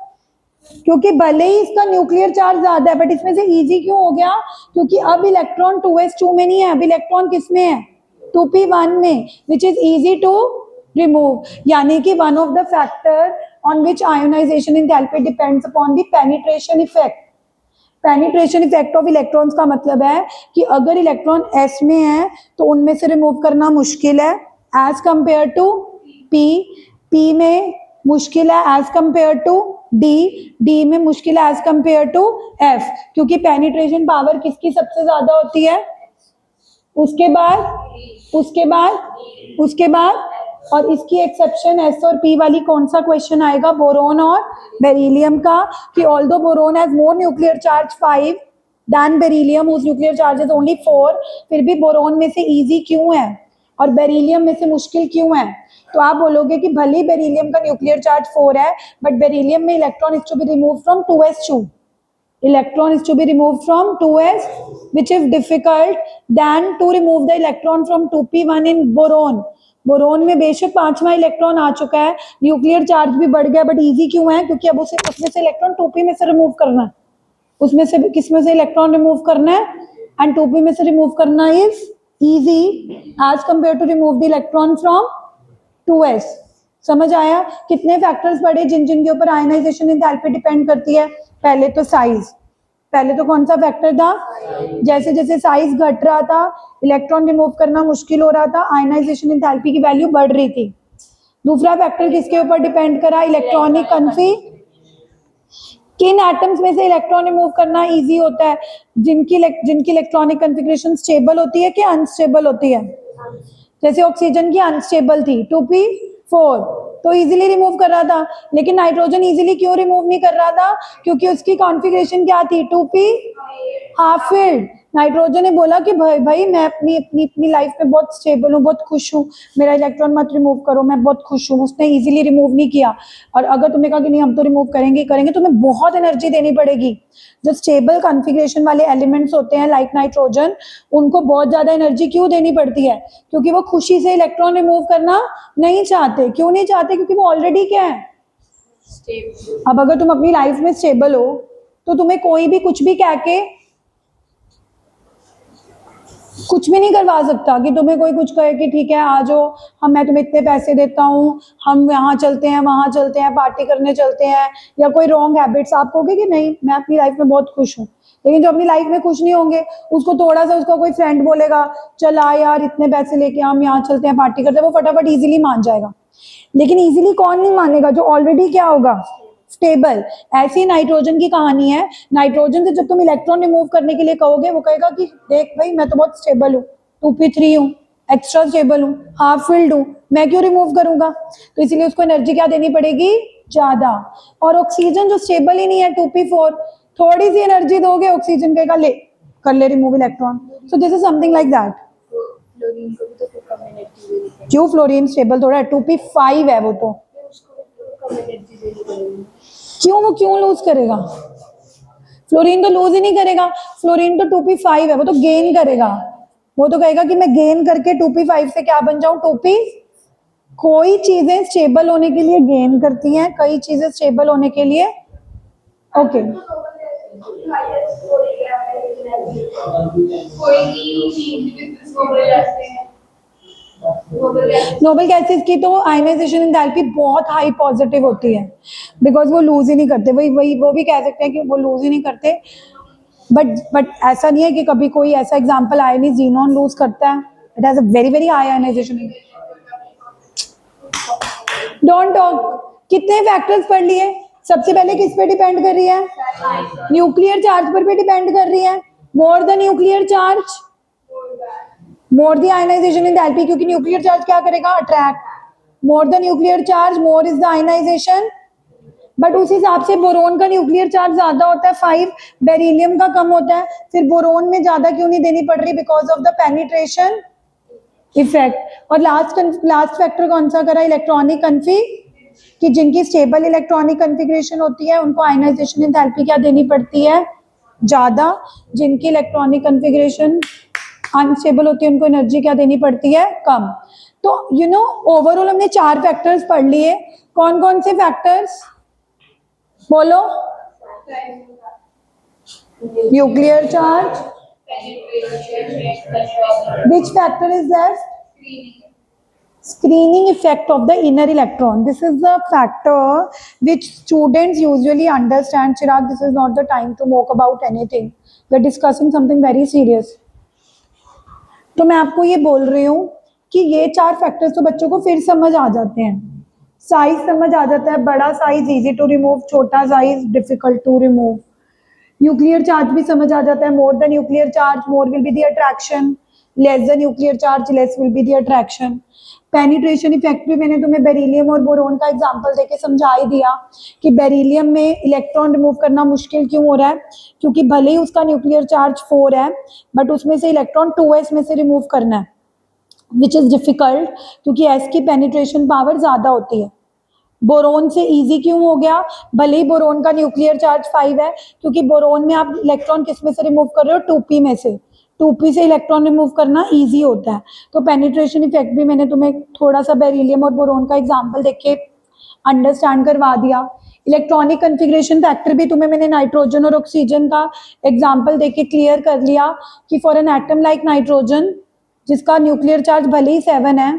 क्योंकि भले ही इसका न्यूक्लियर चार्ज ज्यादा है बट इसमें से इजी क्यों हो गया? क्योंकि अब इलेक्ट्रॉन 2s2 में नहीं है, अब इलेक्ट्रॉन किस में है? 2p1 में, which is easy to remove. यानी कि one of the factor on which ionization enthalpy depends upon the penetration effect. Penetration effect of electrons का मतलब है कि अगर इलेक्ट्रॉन s में है तो उनमें से रिमूव करना मुश्किल है एज कंपेयर टू p में मुश्किल है एज कंपेयर टू डी में मुश्किल है एज कंपेयर टू f, क्योंकि पेनिट्रेशन पावर किसकी सबसे ज्यादा होती है? उसके बाद और इसकी एक्सेप्शन s और p वाली कौन सा क्वेश्चन आएगा? बोरोन और बेरिलियम का, कि although boron has more nuclear charge 5 than beryllium whose nuclear charge is only 4, फिर भी बोरोन में से इजी क्यों है और बेरिलियम में से मुश्किल क्यों है? तो आप बोलोगे कि भले बेरिलियम का न्यूक्लियर चार्ज 4 है बट बेरिलियम में electron is to be remove from 2s2. Electron is to be removed from 2s, which is difficult than to remove the electron from 2p1 in boron. Boron में बेशक 5वां electron आ चुका है, nuclear charge भी बढ़ गया, but easy क्यों है? क्योंकि अब उसमें से इलेक्ट्रॉन 2p में से रिमूव करना है. उसमें से किस में से इलेक्ट्रॉन रिमूव करना है? एंड 2p में से रिमूव करना is easy as compare to remove the electron from 2s. समझ आया? कितने फैक्टर्स पढ़े जिन के ऊपर आयनाइजेशन एंथैल्पी डिपेंड करती है? पहले तो साइज. पहले तो कौन सा फैक्टर था? जैसे जैसे साइज घट रहा था इलेक्ट्रॉन रिमूव करना मुश्किल हो रहा था, आयनाइजेशन एंथैल्पी की वैल्यू बढ़ रही थी. दूसरा फैक्टर किसके ऊपर डिपेंड करा? Electronic configuration. किन एटम्स में से इलेक्ट्रॉन रिमूव करना इजी होता है? जिनकी इलेक्ट्रॉनिक कन्फिगरेशन स्टेबल होती है कि अनस्टेबल होती है? जैसे ऑक्सीजन की अनस्टेबल थी 2p4, तो इजीली रिमूव कर रहा था, लेकिन नाइट्रोजन इजीली क्यों रिमूव नहीं कर रहा था? क्योंकि उसकी कॉन्फ़िगरेशन क्या थी? 2p half filled. नाइट्रोजन ने बोला कि भाई मैं अपनी अपनी अपनी लाइफ में बहुत स्टेबल हूँ, बहुत खुश हूँ, मेरा इलेक्ट्रॉन मत रिमूव करो, मैं बहुत खुश हूँ। उसने इजीली रिमूव नहीं किया। और अगर तुमने कहा कि नहीं हम तो रिमूव करेंगे करेंगे, तुम्हें बहुत एनर्जी देनी पड़ेगी। जो स्टेबल कॉन्फ़िगरेशन वाले एलिमेंट्स होते हैं लाइक नाइट्रोजन, उनको बहुत ज्यादा एनर्जी क्यों देनी पड़ती है? क्योंकि वो खुशी से इलेक्ट्रॉन रिमूव करना नहीं चाहते। क्यों नहीं चाहते? क्योंकि वो ऑलरेडी क्या है? स्टेबल। अब अगर तुम अपनी लाइफ में स्टेबल हो तो तुम्हें कोई भी कुछ भी कह के कुछ भी नहीं करवा सकता। कि तुम्हें कोई कुछ कहे कि ठीक है आ जाओ, हम मैं तुम्हें इतने पैसे देता हूँ, हम यहाँ चलते हैं वहां चलते हैं, पार्टी करने चलते हैं, या कोई रॉन्ग हैबिट्स, आप कहोगे कि नहीं मैं अपनी लाइफ में बहुत खुश हूँ। लेकिन जो अपनी लाइफ में खुश नहीं होंगे, उसको थोड़ा सा उसका कोई फ्रेंड बोलेगा चल आ यार इतने पैसे लेके हम यहाँ चलते हैं पार्टी करते हैं, वो फटाफट इजीली मान जाएगा। लेकिन इजीली कौन नहीं मानेगा? जो ऑलरेडी क्या होगा? स्टेबल। ऐसी नाइट्रोजन की कहानी है। नाइट्रोजन से जब तुम इलेक्ट्रॉन रिमूव करने के लिए कहोगे, वो कहेगा कि देख भाई मैं तो बहुत स्टेबल हूँ, 2p3 हूँ, एक्स्ट्रा स्टेबल हूँ, हाफ फिल्ड हूँ, मैं क्यों रिमूव करूंगा? तो इसीलिए उसको एनर्जी क्या देनी पड़ेगी? ज्यादा। और ऑक्सीजन जो स्टेबल ही नहीं है 2p4, थोड़ी सी एनर्जी दोगे ऑक्सीजन कहेगा ले कर ले remove electron. So this is something like that. क्यों? फ्लोरीन स्टेबल थोड़ा है, 2p5 है वो तो। क्यों? वो क्यों लूज करेगा? फ्लोरीन तो लूज ही नहीं करेगा। फ्लोरीन तो 2p5 है, वो तो गेन करेगा। वो तो कहेगा कि मैं गेन करके 2p5 से क्या बन जाऊं? 2p। कोई चीजें स्टेबल होने के लिए गेन करती हैं, कई चीजें स्टेबल होने के लिए ओके नोबल गैसेस की तो आयनाइजेशन एंथैल्पी बहुत हाई पॉजिटिव होती है, बिकॉज वो लूज ही नहीं करते। वही वही वो भी कह सकते हैं कि वो लूज ही नहीं करते। बट ऐसा नहीं है कि कभी कोई ऐसा एग्जांपल आया नहीं जीनॉन लूज करता है। It has a very very high ionization. Don't talk. कितने फैक्टर्स पढ़ लिए? सबसे पहले किस पे डिपेंड कर रही है? न्यूक्लियर चार्ज पर भी डिपेंड कर रही है। More the nuclear charge more the ionization enthalpy, क्योंकि न्यूक्लियर चार्ज क्या करेगा? Attract. More the nuclear charge more is the ionization. But उस हिसाब से बोरोन का न्यूक्लियर चार्ज ज्यादा होता है 5, बेरिलियम का कम होता है। फिर बोरोन में ज्यादा क्यों नहीं देनी पड़ रही? Because of the penetration effect. और लास्ट फैक्टर कौन सा करा? इलेक्ट्रॉनिक कन्फी, कि जिनकी स्टेबल इलेक्ट्रॉनिक कन्फिग्रेशन होती है उनको आयनाइजेशन एंथैल्पी क्या देनी पड़ती है? ज्यादा। जिनकी इलेक्ट्रॉनिक कन्फिग्रेशन अनस्टेबल होती है उनको एनर्जी क्या देनी पड़ती है? कम। तो ओवरऑल हमने 4 फैक्टर्स पढ़ लिए। कौन कौन से फैक्टर्स बोलो? Nuclear charge, which factor is left? Screening effect of the inner electron. This is the factor which students usually understand. Chirag, this is not the time to mock about anything. We are discussing something very serious. तो मैं आपको ये बोल रही हूँ कि ये 4 factors तो बच्चों को फिर समझ आ जाते हैं। साइज समझ आ जाता है, बड़ा साइज इजी टू रिमूव, छोटा size difficult to remove. Nuclear charge भी समझ आ जाता है। More the nuclear charge more will be the attraction, less the nuclear charge less will be the attraction. Penetration effect भी मैंने तुम्हें बेरिलियम और बोरोन का एग्जांपल देके समझा ही दिया कि बेरिलियम में इलेक्ट्रॉन रिमूव करना मुश्किल क्यों हो रहा है? क्योंकि भले ही उसका न्यूक्लियर चार्ज 4 है, बट उसमें से इलेक्ट्रॉन 2s में से रिमूव करना है, विच इज डिफिकल्ट, क्योंकि s की पेनिट्रेशन पावर ज्यादा होती है। बोरोन से इजी क्यों हो गया? भले ही बोरोन का न्यूक्लियर चार्ज 5 है, क्योंकि बोरोन में आप इलेक्ट्रॉन किस में से रिमूव कर रहे हो? 2p में से। 2p से इलेक्ट्रॉन रिमूव करना इजी होता है। तो पेनिट्रेशन इफेक्ट भी मैंने तुम्हें थोड़ा सा बेरिलियम और बोरोन का एग्जांपल देके अंडरस्टैंड करवा दिया। इलेक्ट्रॉनिक कन्फिग्रेशन फैक्टर भी तुम्हें मैंने नाइट्रोजन और ऑक्सीजन का एग्जाम्पल देके क्लियर कर लिया कि for an atom like nitrogen, जिसका न्यूक्लियर चार्ज भले ही 7 है,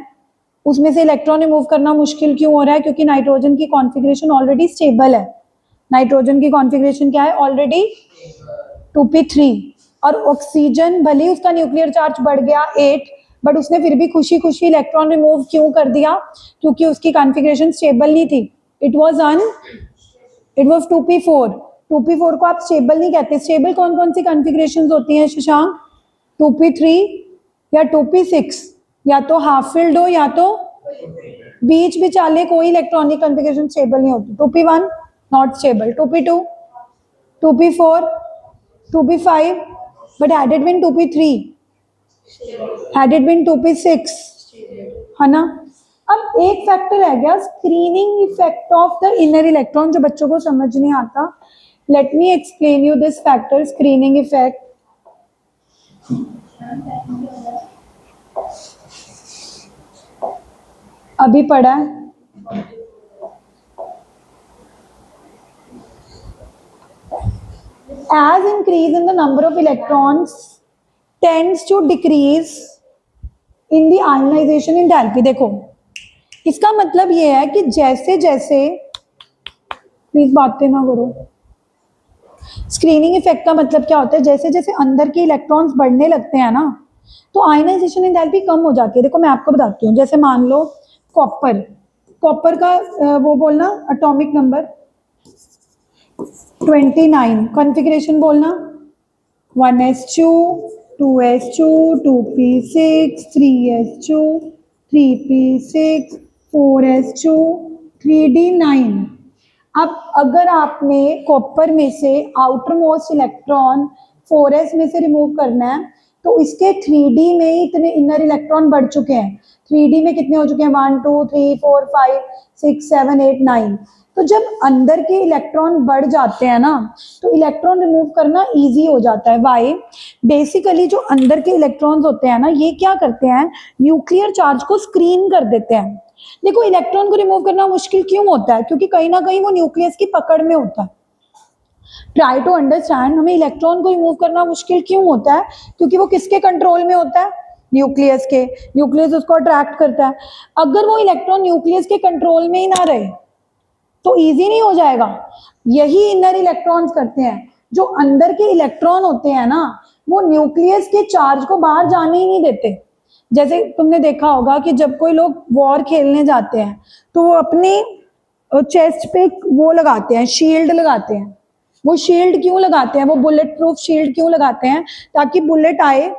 उसमें से इलेक्ट्रॉन रिमूव करना मुश्किल क्यों हो रहा है? क्योंकि नाइट्रोजन की कॉन्फ़िगरेशन ऑलरेडी स्टेबल है। नाइट्रोजन की कॉन्फ़िगरेशन क्या है? Already 2p3। और ऑक्सीजन भले ही उसका न्यूक्लियर चार्ज बढ़ गया 8, बट उसने फिर भी खुशी खुशी इलेक्ट्रॉन रिमूव क्यों कर दिया? क्योंकि उसकी कॉन्फ़िगरेशन स्टेबल नहीं थी। It was 2p4। 2p4 को आप स्टेबल नहीं कहते। स्टेबल कौन कौन सी कॉन्फ़िगरेशंस होती हैं शशांक? 2p3 या 2p6, या तो हाफ फिल्ड हो या तो बीच बिचाले कोई इलेक्ट्रॉनिक कॉन्फ़िगरेशन स्टेबल नहीं होती. 2p1 not stable, 2p2, 2p4, 2p5, but had it been 2p3, had it been 2p6, है ना. अब एक फैक्टर रह गया, screening effect of the inner electron, जो बच्चों को समझ नहीं आता. Let me explain you this factor, screening effect. अभी पढ़ा है. As increase in the number of electrons tends to decrease in the ionization enthalpy. देखो इसका मतलब ये है कि जैसे जैसे, प्लीज बातें ना करो. स्क्रीनिंग इफेक्ट का मतलब क्या होता है, जैसे जैसे अंदर के इलेक्ट्रॉन्स बढ़ने लगते हैं ना, तो आयनाइजेशन एंथैल्पी कम हो जाती है. देखो मैं आपको बताती हूँ, जैसे मान लो कॉपर, कॉपर का वो बोलना एटॉमिक नंबर 29, कॉन्फ़िगरेशन बोलना 1s2, 2s2, 2p6, 3s2, 3p6, 4s2, 3d9. अब अगर आपने कॉपर में से आउटर मोस्ट इलेक्ट्रॉन 4s में से रिमूव करना है, तो इसके 3d में ही इतने इनर इलेक्ट्रॉन बढ़ चुके हैं. 3d में कितने हो चुके हैं, 1 2 3 4 5 6 7 8 9. तो जब अंदर के इलेक्ट्रॉन बढ़ जाते हैं ना, तो इलेक्ट्रॉन रिमूव करना इजी हो जाता है. वाई? बेसिकली जो अंदर के इलेक्ट्रॉन्स होते हैं ना, ये क्या करते हैं, न्यूक्लियर चार्ज को स्क्रीन कर देते हैं. देखो इलेक्ट्रॉन को रिमूव करना मुश्किल क्यों होता है, क्योंकि कहीं ना कहीं वो न्यूक्लियस की पकड़ में होता है. ट्राई टू अंडरस्टैंड, हमें इलेक्ट्रॉन को रिमूव करना मुश्किल क्यों होता है, क्योंकि वो किसके कंट्रोल में होता है, न्यूक्लियस के. न्यूक्लियस उसको अट्रैक्ट करता है. अगर वो इलेक्ट्रॉन न्यूक्लियस के कंट्रोल में ही ना रहे तो इजी नहीं हो जाएगा. यही इनर इलेक्ट्रॉन्स करते हैं. जो अंदर के इलेक्ट्रॉन होते हैं ना, वो न्यूक्लियस के चार्ज को बाहर जाने ही नहीं देते. जैसे तुमने देखा होगा कि जब कोई लोग वॉर खेलने जाते हैं, तो वो अपने चेस्ट पे वो लगाते हैं, शील्ड लगाते हैं. वो शील्ड क्यों लगाते हैं, वो बुलेट प्रूफ शील्ड क्यों लगाते हैं, ताकि बुलेट आए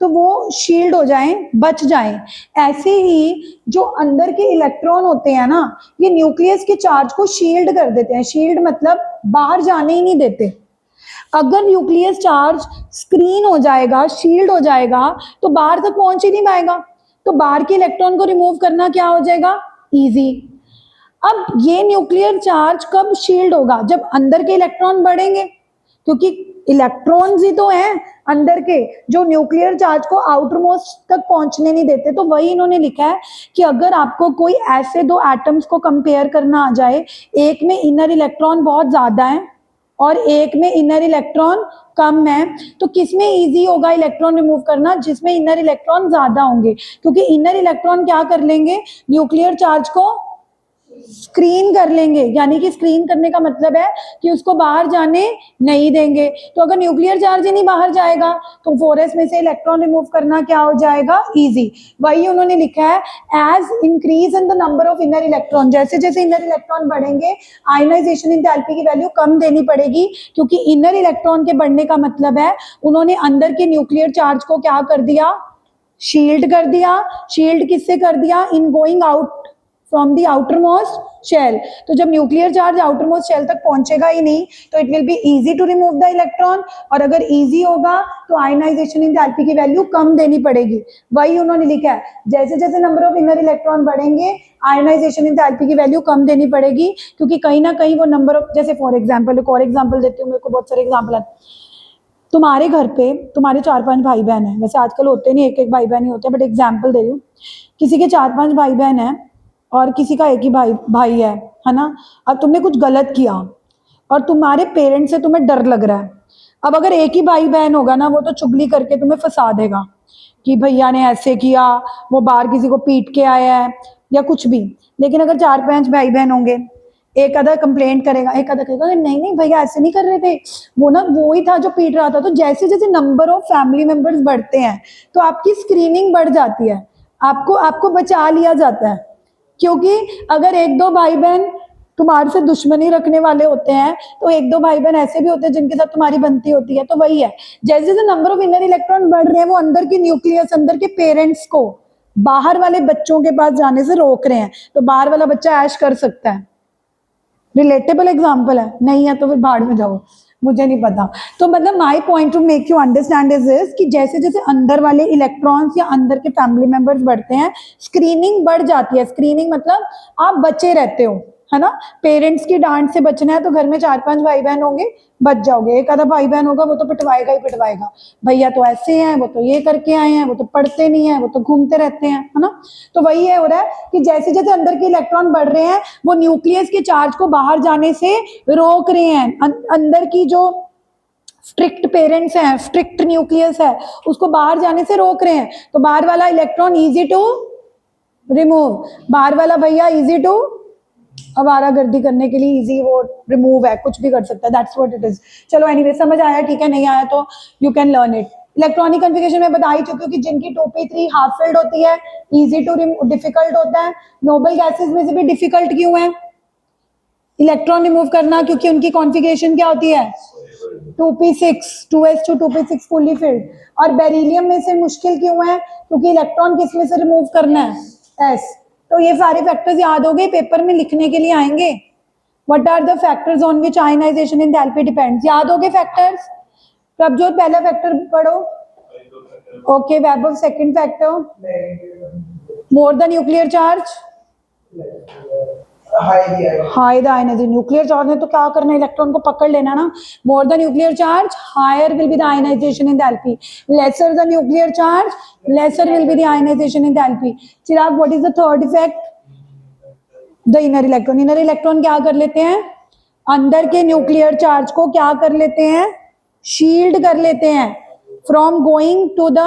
तो वो शील्ड हो जाएं, बच जाएं. ऐसे ही जो अंदर के इलेक्ट्रॉन होते हैं ना, ये न्यूक्लियस के चार्ज को शील्ड कर देते हैं. शील्ड मतलब बाहर जाने ही नहीं देते. अगर न्यूक्लियस चार्ज स्क्रीन हो जाएगा, शील्ड हो जाएगा, तो बाहर तक पहुंच ही नहीं पाएगा. तो बाहर के इलेक्ट्रॉन को रिमूव करना क्या हो जाएगा, इजी. अब ये न्यूक्लियर चार्ज कब शील्ड होगा, जब अंदर के इलेक्ट्रॉन बढ़ेंगे, क्योंकि इलेक्ट्रॉन्स ही तो हैं अंदर के जो न्यूक्लियर चार्ज को आउटर मोस्ट तक पहुंचने नहीं देते. तो वही इन्होंने लिखा है कि अगर आपको कोई ऐसे दो एटम्स को कंपेयर करना आ जाए, एक में इनर इलेक्ट्रॉन बहुत ज्यादा है और एक में इनर इलेक्ट्रॉन कम है, तो किसमें इजी होगा इलेक्ट्रॉन रिमूव करना, जिसमें इनर इलेक्ट्रॉन ज्यादा होंगे. क्योंकि इनर इलेक्ट्रॉन क्या कर लेंगे, न्यूक्लियर चार्ज को स्क्रीन कर लेंगे. यानी कि स्क्रीन करने का मतलब है कि उसको बाहर जाने नहीं देंगे. तो अगर न्यूक्लियर चार्ज ही नहीं बाहर जाएगा, तो 4s में से इलेक्ट्रॉन रिमूव करना क्या हो जाएगा, इजी. वही उन्होंने लिखा है, as increase in the number of inner electron, जैसे जैसे इनर इलेक्ट्रॉन बढ़ेंगे, आयनाइजेशन एंथैल्पी की वैल्यू कम देनी पड़ेगी. क्योंकि इनर इलेक्ट्रॉन के बढ़ने का मतलब है उन्होंने अंदर के न्यूक्लियर चार्ज को क्या कर दिया, शील्ड कर दिया. शील्ड किससे कर दिया, in going out from the outer most shell. तो जब nuclear charge outer most shell तक पहुंचेगा ही नहीं, तो it will be easy to remove the electron. और अगर इजी होगा तो आयनाइजेशन एंथैल्पी की वैल्यू कम देनी पड़ेगी. वही उन्होंने लिखा है, जैसे जैसे नंबर ऑफ इनर इलेक्ट्रॉन बढ़ेंगे, आयनाइजेशन एंथैल्पी की वैल्यू कम देनी पड़ेगी. क्योंकि कहीं ना कहीं वो नंबर ऑफ, जैसे फॉर एग्जाम्पल, एक और एग्जाम्पल देती हूँ, मेरे को बहुत सारे एग्जाम्पल आते हैं. तुम्हारे घर पे तुम्हारे 4-5 भाई बहन है, वैसे आजकल होते नहीं, एक एक भाई बहन ही होते हैं, बट एग्जाम्पल दे रही हूँ. किसी के 4-5 भाई बहन है और किसी का एक ही भाई भाई है ना. अब तुमने कुछ गलत किया और तुम्हारे पेरेंट्स से तुम्हें डर लग रहा है. अब अगर एक ही भाई बहन होगा ना, वो तो चुगली करके तुम्हें फंसा देगा कि भैया ने ऐसे किया, वो बाहर किसी को पीट के आया है या कुछ भी. लेकिन अगर 4-5 भाई बहन होंगे, एक आधा कंप्लेंट करेगा, एक आधा कहेगा नहीं नहीं भैया ऐसे नहीं कर रहे थे, वो ना वो ही था जो पीट रहा था. तो जैसे जैसे नंबर ऑफ फैमिली मेंबर्स बढ़ते हैं, तो आपकी स्क्रीनिंग बढ़ जाती है, आपको बचा लिया जाता है. क्योंकि अगर एक दो भाई बहन तुम्हारे से दुश्मनी रखने वाले होते हैं, तो एक दो भाई बहन ऐसे भी होते हैं जिनके साथ तुम्हारी बनती होती है. तो वही है, जैसे जैसे नंबर ऑफ इनर इलेक्ट्रॉन बढ़ रहे हैं, वो अंदर के न्यूक्लियस, अंदर के पेरेंट्स को बाहर वाले बच्चों के पास जाने से रोक रहे हैं, तो बाहर वाला बच्चा ऐश कर सकता है। रिलेटेबल एग्जाम्पल है, नहीं है तो फिर भाड़ में जाओ, मुझे नहीं पता। तो मतलब my point two make you understand is this कि जैसे जैसे अंदर वाले इलेक्ट्रॉन्स या अंदर के फैमिली मेंबर्स बढ़ते हैं, स्क्रीनिंग बढ़ जाती है। स्क्रीनिंग मतलब आप बचे रहते हो, है ना। पेरेंट्स की डांट से बचना है तो घर में 4-5 भाई बहन होंगे, बच जाओगे। एक आधा भाई बहन होगा वो तो पिटवाएगा ही पिटवाएगा, भैया तो ऐसे हैं, वो तो ये करके आए हैं, वो तो पढ़ते नहीं है, वो तो घूमते रहते हैं, है ना। तो वही है हो रहा है कि जैसे जैसे अंदर के इलेक्ट्रॉन बढ़ रहे हैं, वो न्यूक्लियस के चार्ज को बाहर जाने से रोक रहे हैं। अंदर की जो स्ट्रिक्ट पेरेंट्स हैं, स्ट्रिक्ट न्यूक्लियस है, उसको बाहर जाने से रोक रहे हैं। तो बाहर वाला इलेक्ट्रॉन इजी टू रिमूव, बाहर वाला भैया इजी टू आवारागर्दी करने के लिए इजी, वो रिमूव है, कुछ भी कर सकता है। That's what it is. चलो एनीवे, समझ आया, ठीक है, नहीं आया तो you can learn it. Electronic configuration में बता ही चुकी हूँ कि जिनकी 2p3 हाफ फिल्ड होती है, इजी टू डिफिकल्ट होता है। नोबल गैसेस में से भी डिफिकल्ट क्यों है इलेक्ट्रॉन रिमूव करना? क्योंकि उनकी कॉन्फ़िगरेशन क्या होती है, 2p6, 2s2 2p6 fully filled. और बेरिलियम में से मुश्किल क्यों है? क्योंकि इलेक्ट्रॉन किस में से रिमूव करना है, s। तो ये सारे फैक्टर्स याद हो गए, पेपर में लिखने के लिए आएंगे। What are the factors on which ionization in enthalpy depends? याद हो गए फैक्टर्स? प्रभजोत पहला फैक्टर पढ़ो। Okay, Vaibhav second factor, more the nuclear charge, high the ionization. Nuclear charge ने तो क्या करना है, इलेक्ट्रॉन को पकड़ लेना ना। More the nuclear charge, higher will be the ionization enthalpy. Lesser the nuclear charge, lesser will be the ionization enthalpy. Chirag, what is the third effect? The inner electron. Inner electron क्या कर लेते हैं, अंदर के न्यूक्लियर चार्ज को क्या कर लेते हैं, शील्ड कर लेते हैं फ्रॉम गोइंग टू द।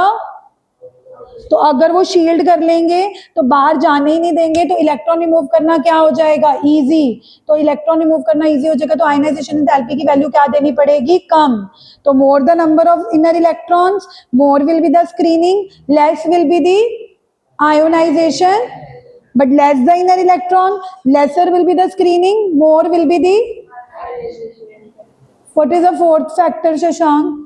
तो अगर वो शील्ड कर लेंगे तो बाहर जाने ही नहीं देंगे, तो इलेक्ट्रॉन रिमूव करना क्या हो जाएगा, इजी। तो इलेक्ट्रॉन रिमूव करना इजी हो जाएगा, तो आयनाइजेशन एंथैल्पी की वैल्यू क्या देनी पड़ेगी, कम। तो more the number of inner electrons, more will be the screening, less will be the ionization, but less the inner electron, lesser will be the screening, more will be the. What is the fourth factor, Shashank?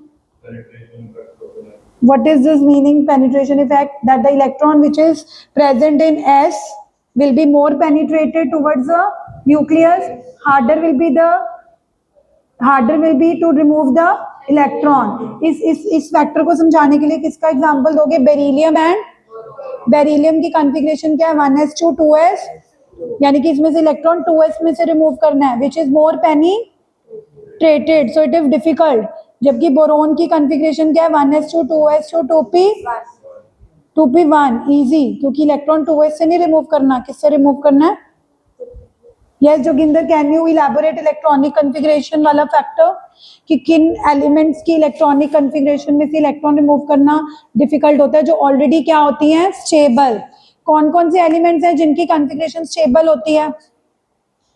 What is this meaning, penetration effect? That the electron which is present in S will be more penetrated towards the nucleus, harder will be to remove the electron. इस factor को समझाने के लिए किसका example दोगे, beryllium and. Beryllium की configuration क्या है, 1s2 2s, यानी कि इसमें से इलेक्ट्रॉन 2s में से रिमूव करना है, which is more penetrated, so it is difficult. जबकि बोरोन की कॉन्फ़िगरेशन क्या है, 1s2 2s2 2p1, इजी, क्योंकि इलेक्ट्रॉन 2s से नहीं रिमूव करना, किससे रिमूव करना है। Yes Joginder, can you elaborate electronic configuration वाला फैक्टर कि किन एलिमेंट्स की इलेक्ट्रॉनिक कॉन्फ़िगरेशन में से इलेक्ट्रॉन रिमूव करना डिफिकल्ट होता है, जो ऑलरेडी क्या होती हैं, स्टेबल। कौन कौन से एलिमेंट्स हैं जिनकी कॉन्फ़िगरेशन स्टेबल होती है?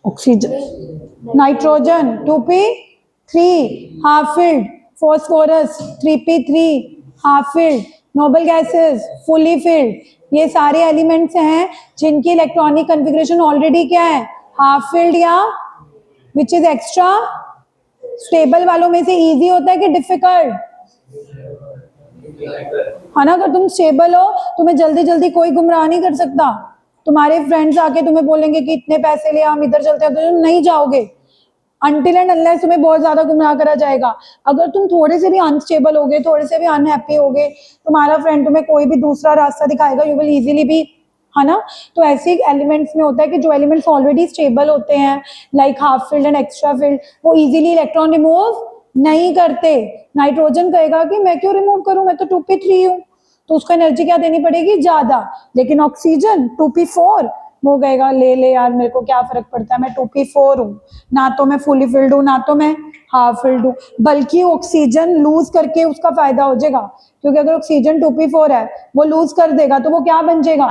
Oxygen, nitrogen 2p3 half filled, phosphorus 3p3 half filled, noble gases fully filled. ये सारे एलिमेंट्स हैं जिनकी इलेक्ट्रॉनिक कॉन्फ़िगरेशन ऑलरेडी क्या है, हाफ फिल्ड या विच इज एक्स्ट्रा स्टेबल। वालों में से इजी होता है कि डिफिकल्ट, है ना। अगर तुम स्टेबल हो, तुम्हें जल्दी जल्दी कोई गुमराह नहीं कर सकता। तुम्हारे फ्रेंड्स आके तुम्हें बोलेंगे कि इतने पैसे ले, हम इधर चलते हैं, तो तुम नहीं जाओगे अनटिल एंड अनलेस तुम्हें बहुत ज्यादा गुमराह करा जाएगा। अगर तुम थोड़े से भी अनस्टेबल होगे, थोड़े से भी अनहैप्पी होगे, तुम्हारा फ्रेंड तुम्हें कोई भी दूसरा रास्ता दिखाएगा, यू विल इजीली बी, है ना। तो ऐसे एलिमेंट्स में होता है कि जो एलिमेंट्स ऑलरेडी स्टेबल होते हैं, like half filled and extra field, वो इजीली इलेक्ट्रॉन रिमूव नहीं करते। नाइट्रोजन कहेगा कि मैं क्यों रिमूव करूं, मैं तो 2p3 हूं, तो उसको एनर्जी क्या देनी पड़ेगी, ज्यादा। लेकिन ऑक्सीजन 2p4, वो कहेगा ले ले यार, मेरे को क्या फर्क पड़ता है, मैं 2p4 हूँ, ना तो मैं फुली फिल्ड हूँ, ना तो मैं हाफ फिल्ड हूँ। बल्कि ऑक्सीजन लूज करके उसका फायदा हो जाएगा, क्योंकि अगर ऑक्सीजन 2p4 है, वो लूज कर देगा तो वो क्या बन जाएगा,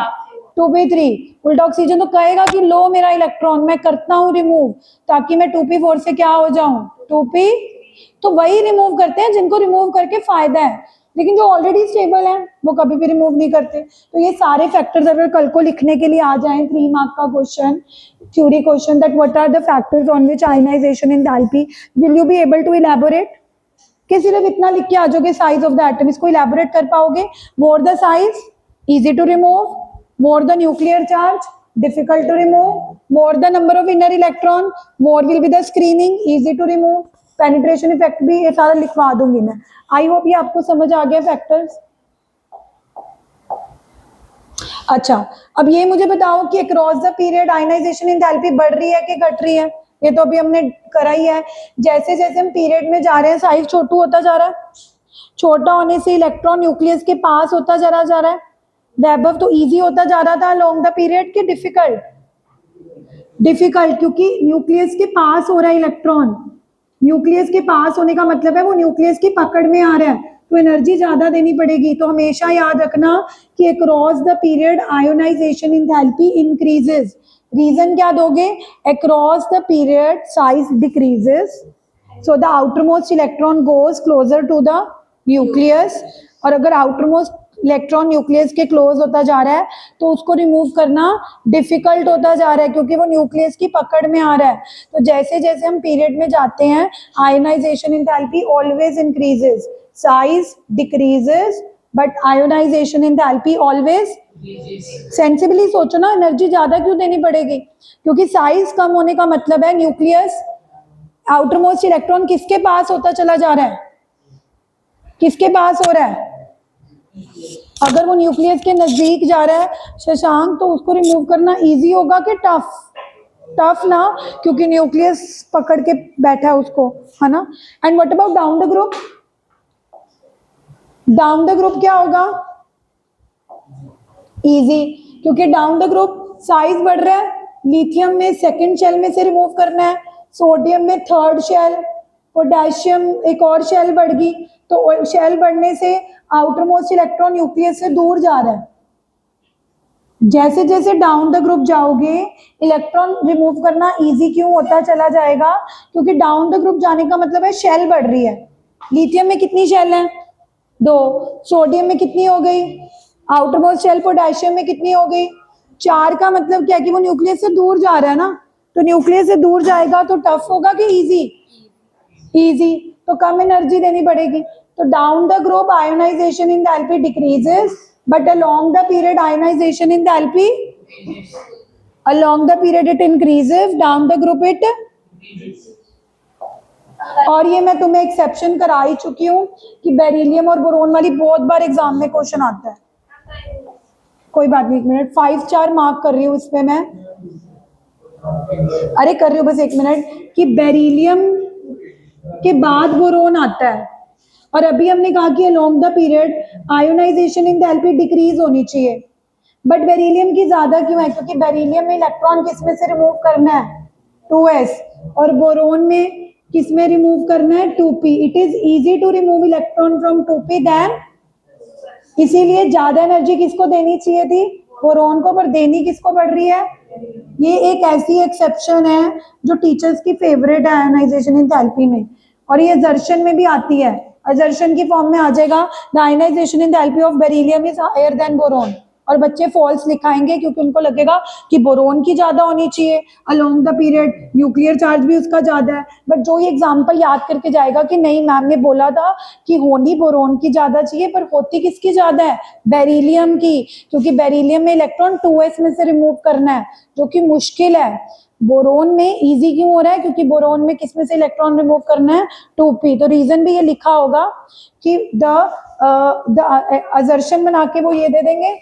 2p3। उल्टा ऑक्सीजन तो कहेगा कि लो मेरा इलेक्ट्रॉन, मैं करता हूँ रिमूव, ताकि मैं 2p4 से क्या हो जाऊं, 2p। तो वही रिमूव करते हैं जिनको रिमूव करके फायदा है, लेकिन जो ऑलरेडी स्टेबल है वो कभी भी रिमूव नहीं करते। तो ये सारे फैक्टर्स अगर कल को लिखने के लिए आ जाएं, 3 मार्क का question, theory question, that what are the factors on which ionization enthalpy, will you be able to elaborate? कि सिर्फ इतना लिख के आ जाओगे साइज ऑफ द एटम, इसको इलैबोरेट कर पाओगे? More the size, easy to remove, more the nuclear charge, difficult to remove, more the number of inner electron, more will be the screening, easy to remove, penetration effect भी ये सारा लिखवा दूंगी मैं. I hope ये आपको समझ आ गया फैक्टर्स. अच्छा, अब ये मुझे बताओ कि across the period ionization enthalpy बढ़ रही है कि घट रही है. ये तो अभी हमने करा ही है. जैसे जैसे हम पीरियड में जा रहे हैं साइज छोटू होता जा रहा है. छोटा होने से इलेक्ट्रॉन न्यूक्लियस के पास होता जा रहा है. वेब तो इजी होता जा रहा था लॉन्ग द पीरियड के डिफिकल्ट. डिफिकल्ट क्योंकि न्यूक्लियस के पास हो रहा है इलेक्ट्रॉन. न्यूक्लियस के पास होने का मतलब है वो न्यूक्लियस की पकड़ में आ रहा है, तो एनर्जी ज्यादा देनी पड़ेगी. तो हमेशा याद रखना कि across the period ionization enthalpy increases. Reason क्या दोगे? Across the period size decreases, so the outermost electron goes closer to the nucleus. और अगर आउटरमोस्ट इलेक्ट्रॉन न्यूक्लियस के क्लोज होता जा रहा है तो उसको रिमूव करना डिफिकल्ट होता जा रहा है क्योंकि वो न्यूक्लियस की पकड़ में आ रहा है. तो जैसे जैसे हम पीरियड में जाते हैं ionisation enthalpy always increases, size decreases but ionisation enthalpy always. Sensibly सोचो ना, एनर्जी ज्यादा क्यों देनी पड़ेगी? क्योंकि साइज कम होने का मतलब है न्यूक्लियस आउटरमोस्ट इलेक्ट्रॉन किसके पास होता चला जा रहा है? किसके पास हो रहा है? अगर वो न्यूक्लियस के नजदीक जा रहा है शशांक, तो उसको रिमूव करना इजी होगा कि टफ? टफ ना, क्योंकि न्यूक्लियस पकड़ के बैठा है उसको, है ना. And what about down the group? Down the group क्या होगा? इजी, क्योंकि डाउन द ग्रुप साइज बढ़ रहा है. लिथियम में सेकंड शेल में से रिमूव करना है, सोडियम में थर्ड शेल, पोटेशियम एक और शेल बढ़ गई. तो शेल बढ़ने से आउटरमोस्ट इलेक्ट्रॉन न्यूक्लियस से दूर जा रहा है. जैसे जैसे डाउन द ग्रुप जाओगे इलेक्ट्रॉन रिमूव करना इजी क्यों होता चला जाएगा? क्योंकि डाउन द ग्रुप जाने का मतलब है शेल बढ़ रही है. लिथियम में कितनी शेल है? 2. सोडियम में कितनी हो गई? आउटरमोस्ट शेल पोटेशियम में कितनी हो गई? 4. का मतलब क्या कि वो न्यूक्लियस से दूर जा रहा है ना. तो न्यूक्लियस से दूर जाएगा तो टफ होगा कि इजी? इजी. तो कम एनर्जी देनी पड़ेगी. तो down the group ionisation enthalpy decreases but along the period ionization enthalpy along the period it increases, down the group it. और ये मैं तुम्हें एक्सेप्शन करा ही चुकी हूँ कि बेरिलियम और बोरोन वाली बहुत बार एग्जाम में क्वेश्चन आता है. कोई बात नहीं, 1 मिनट, 5-4 मार्क कर रही हूँ इस पे मैं. अरे कर रही हूँ बस 1 मिनट. कि बेरिलियम के बाद बोरोन आता है और अभी हमने कहा कि along the period ionization enthalpy decrease होनी चाहिए. बट बेरिलियम की ज्यादा क्यों है? क्योंकि बेरिलियम में इलेक्ट्रॉन किस में से रिमूव करना है? 2s. और बोरोन में किस में रिमूव करना है? 2p. It is easy to remove electron from 2p then. इसीलिए ज्यादा एनर्जी किसको देनी चाहिए थी? बोरोन को, पर देनी किसको पड़ रही है? ये एक ऐसी एक्सेप्शन है जो टीचर्स की फेवरेट है आयोनाइजेशन एंथैल्पी में, और ये असर्शन में भी आती है. असर्शन की फॉर्म में आ जाएगा the ionization enthalpy of beryllium is higher than boron. और बच्चे फॉल्स लिखाएंगे क्योंकि उनको लगेगा कि बोरोन की ज्यादा होनी चाहिए along the period, nuclear charge भी उसका ज्यादा है. बट जो ये एग्जांपल याद करके जाएगा कि नहीं मैम ने बोला था कि होनी बोरोन की ज्यादा चाहिए, पर होती किसकी ज्यादा है? बेरिलियम की. क्योंकि बेरिलियम में इलेक्ट्रॉन 2s में से रिमूव करना है जो कि मुश्किल है. बोरोन में इजी क्यों हो रहा है? क्योंकि बोरोन में किस में से इलेक्ट्रॉन रिमूव करना है? 2p. तो रीजन भी ये लिखा होगा कि द असर्शन बना के वो ये दे देंगे,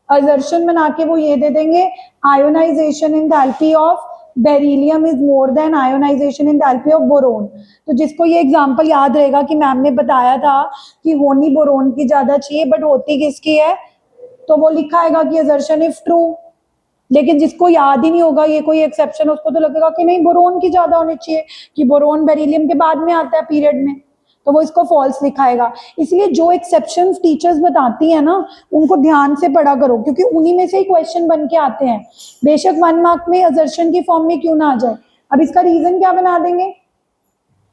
assertion बना के वो ये दे देंगे ionisation enthalpy of beryllium is more than ionisation enthalpy of boron. तो जिसको ये एग्जांपल याद रहेगा कि मैम ने बताया था कि होनी बोरोन की ज्यादा चाहिए बट होती किसकी है, तो वो लिखा आएगा कि assertion इफ ट्रू. लेकिन जिसको याद ही नहीं होगा ये कोई एक्सेप्शन, उसको तो लगेगा कि नहीं बोरोन की ज्यादा होनी चाहिए कि बोरोन बेरिलियम के बाद में आता है पीरियड में, तो वो इसको फॉल्स लिखाएगा. इसलिए जो एक्सेप्शंस टीचर्स बताती है ना उनको ध्यान से पढ़ा करो क्योंकि उन्हीं में से ही क्वेश्चन बन के आते हैं. बेशक 1 मार्क में असर्शन की फॉर्म में क्यों ना आ जाए. अब इसका रीजन क्या बना देंगे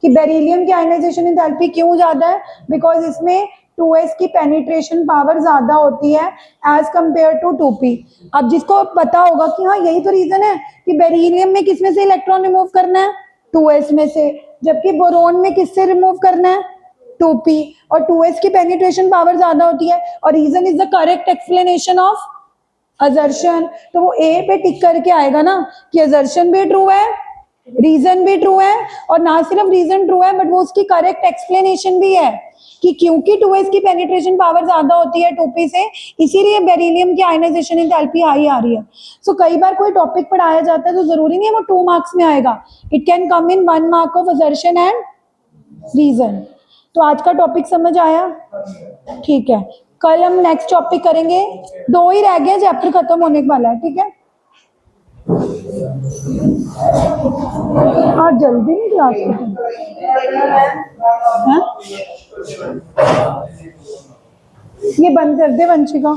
कि बेरिलियम की आयोनाइजेशन एंथैल्पी क्यों ज्यादा है? बिकॉज इसमें 2s की पेनिट्रेशन पावर ज्यादा होती है एज कंपेयर टू 2p. अब जिसको पता होगा कि हाँ यही तो रीजन है कि बेरिलियम में किस में से इलेक्ट्रॉन रिमूव करना है? 2s में से, जबकि बोरोन में किससे रिमूव करना है? 2p. और 2s की पेनिट्रेशन पावर ज्यादा होती है और reason is the correct explanation of assertion, तो वो ए पे टिक करके आएगा ना कि असर्शन भी ट्रू है, रीजन भी ट्रू है, और ना सिर्फ रीजन ट्रू है बट वो उसकी करेक्ट एक्सप्लेनेशन भी है कि क्योंकि 2s की पेनिट्रेशन पावर ज्यादा होती है 2p से, इसीलिए बेरिलियम की आयनाइजेशन एंथैल्पी हाई आ रही है। सो कई बार कोई टॉपिक पढ़ाया जाता है तो जरूरी नहीं है वो 2 मार्क्स में आएगा, it can come in 1 mark of assertion and reason. तो आज का टॉपिक समझ आया? ठीक है, कल हम नेक्स्ट टॉपिक करेंगे, 2 ही रह गए, चैप्टर खत्म होने वाला है। ठीक है, आज जल्दी नहीं क्लास खत्म है? ये बंद कर दे वंशिका।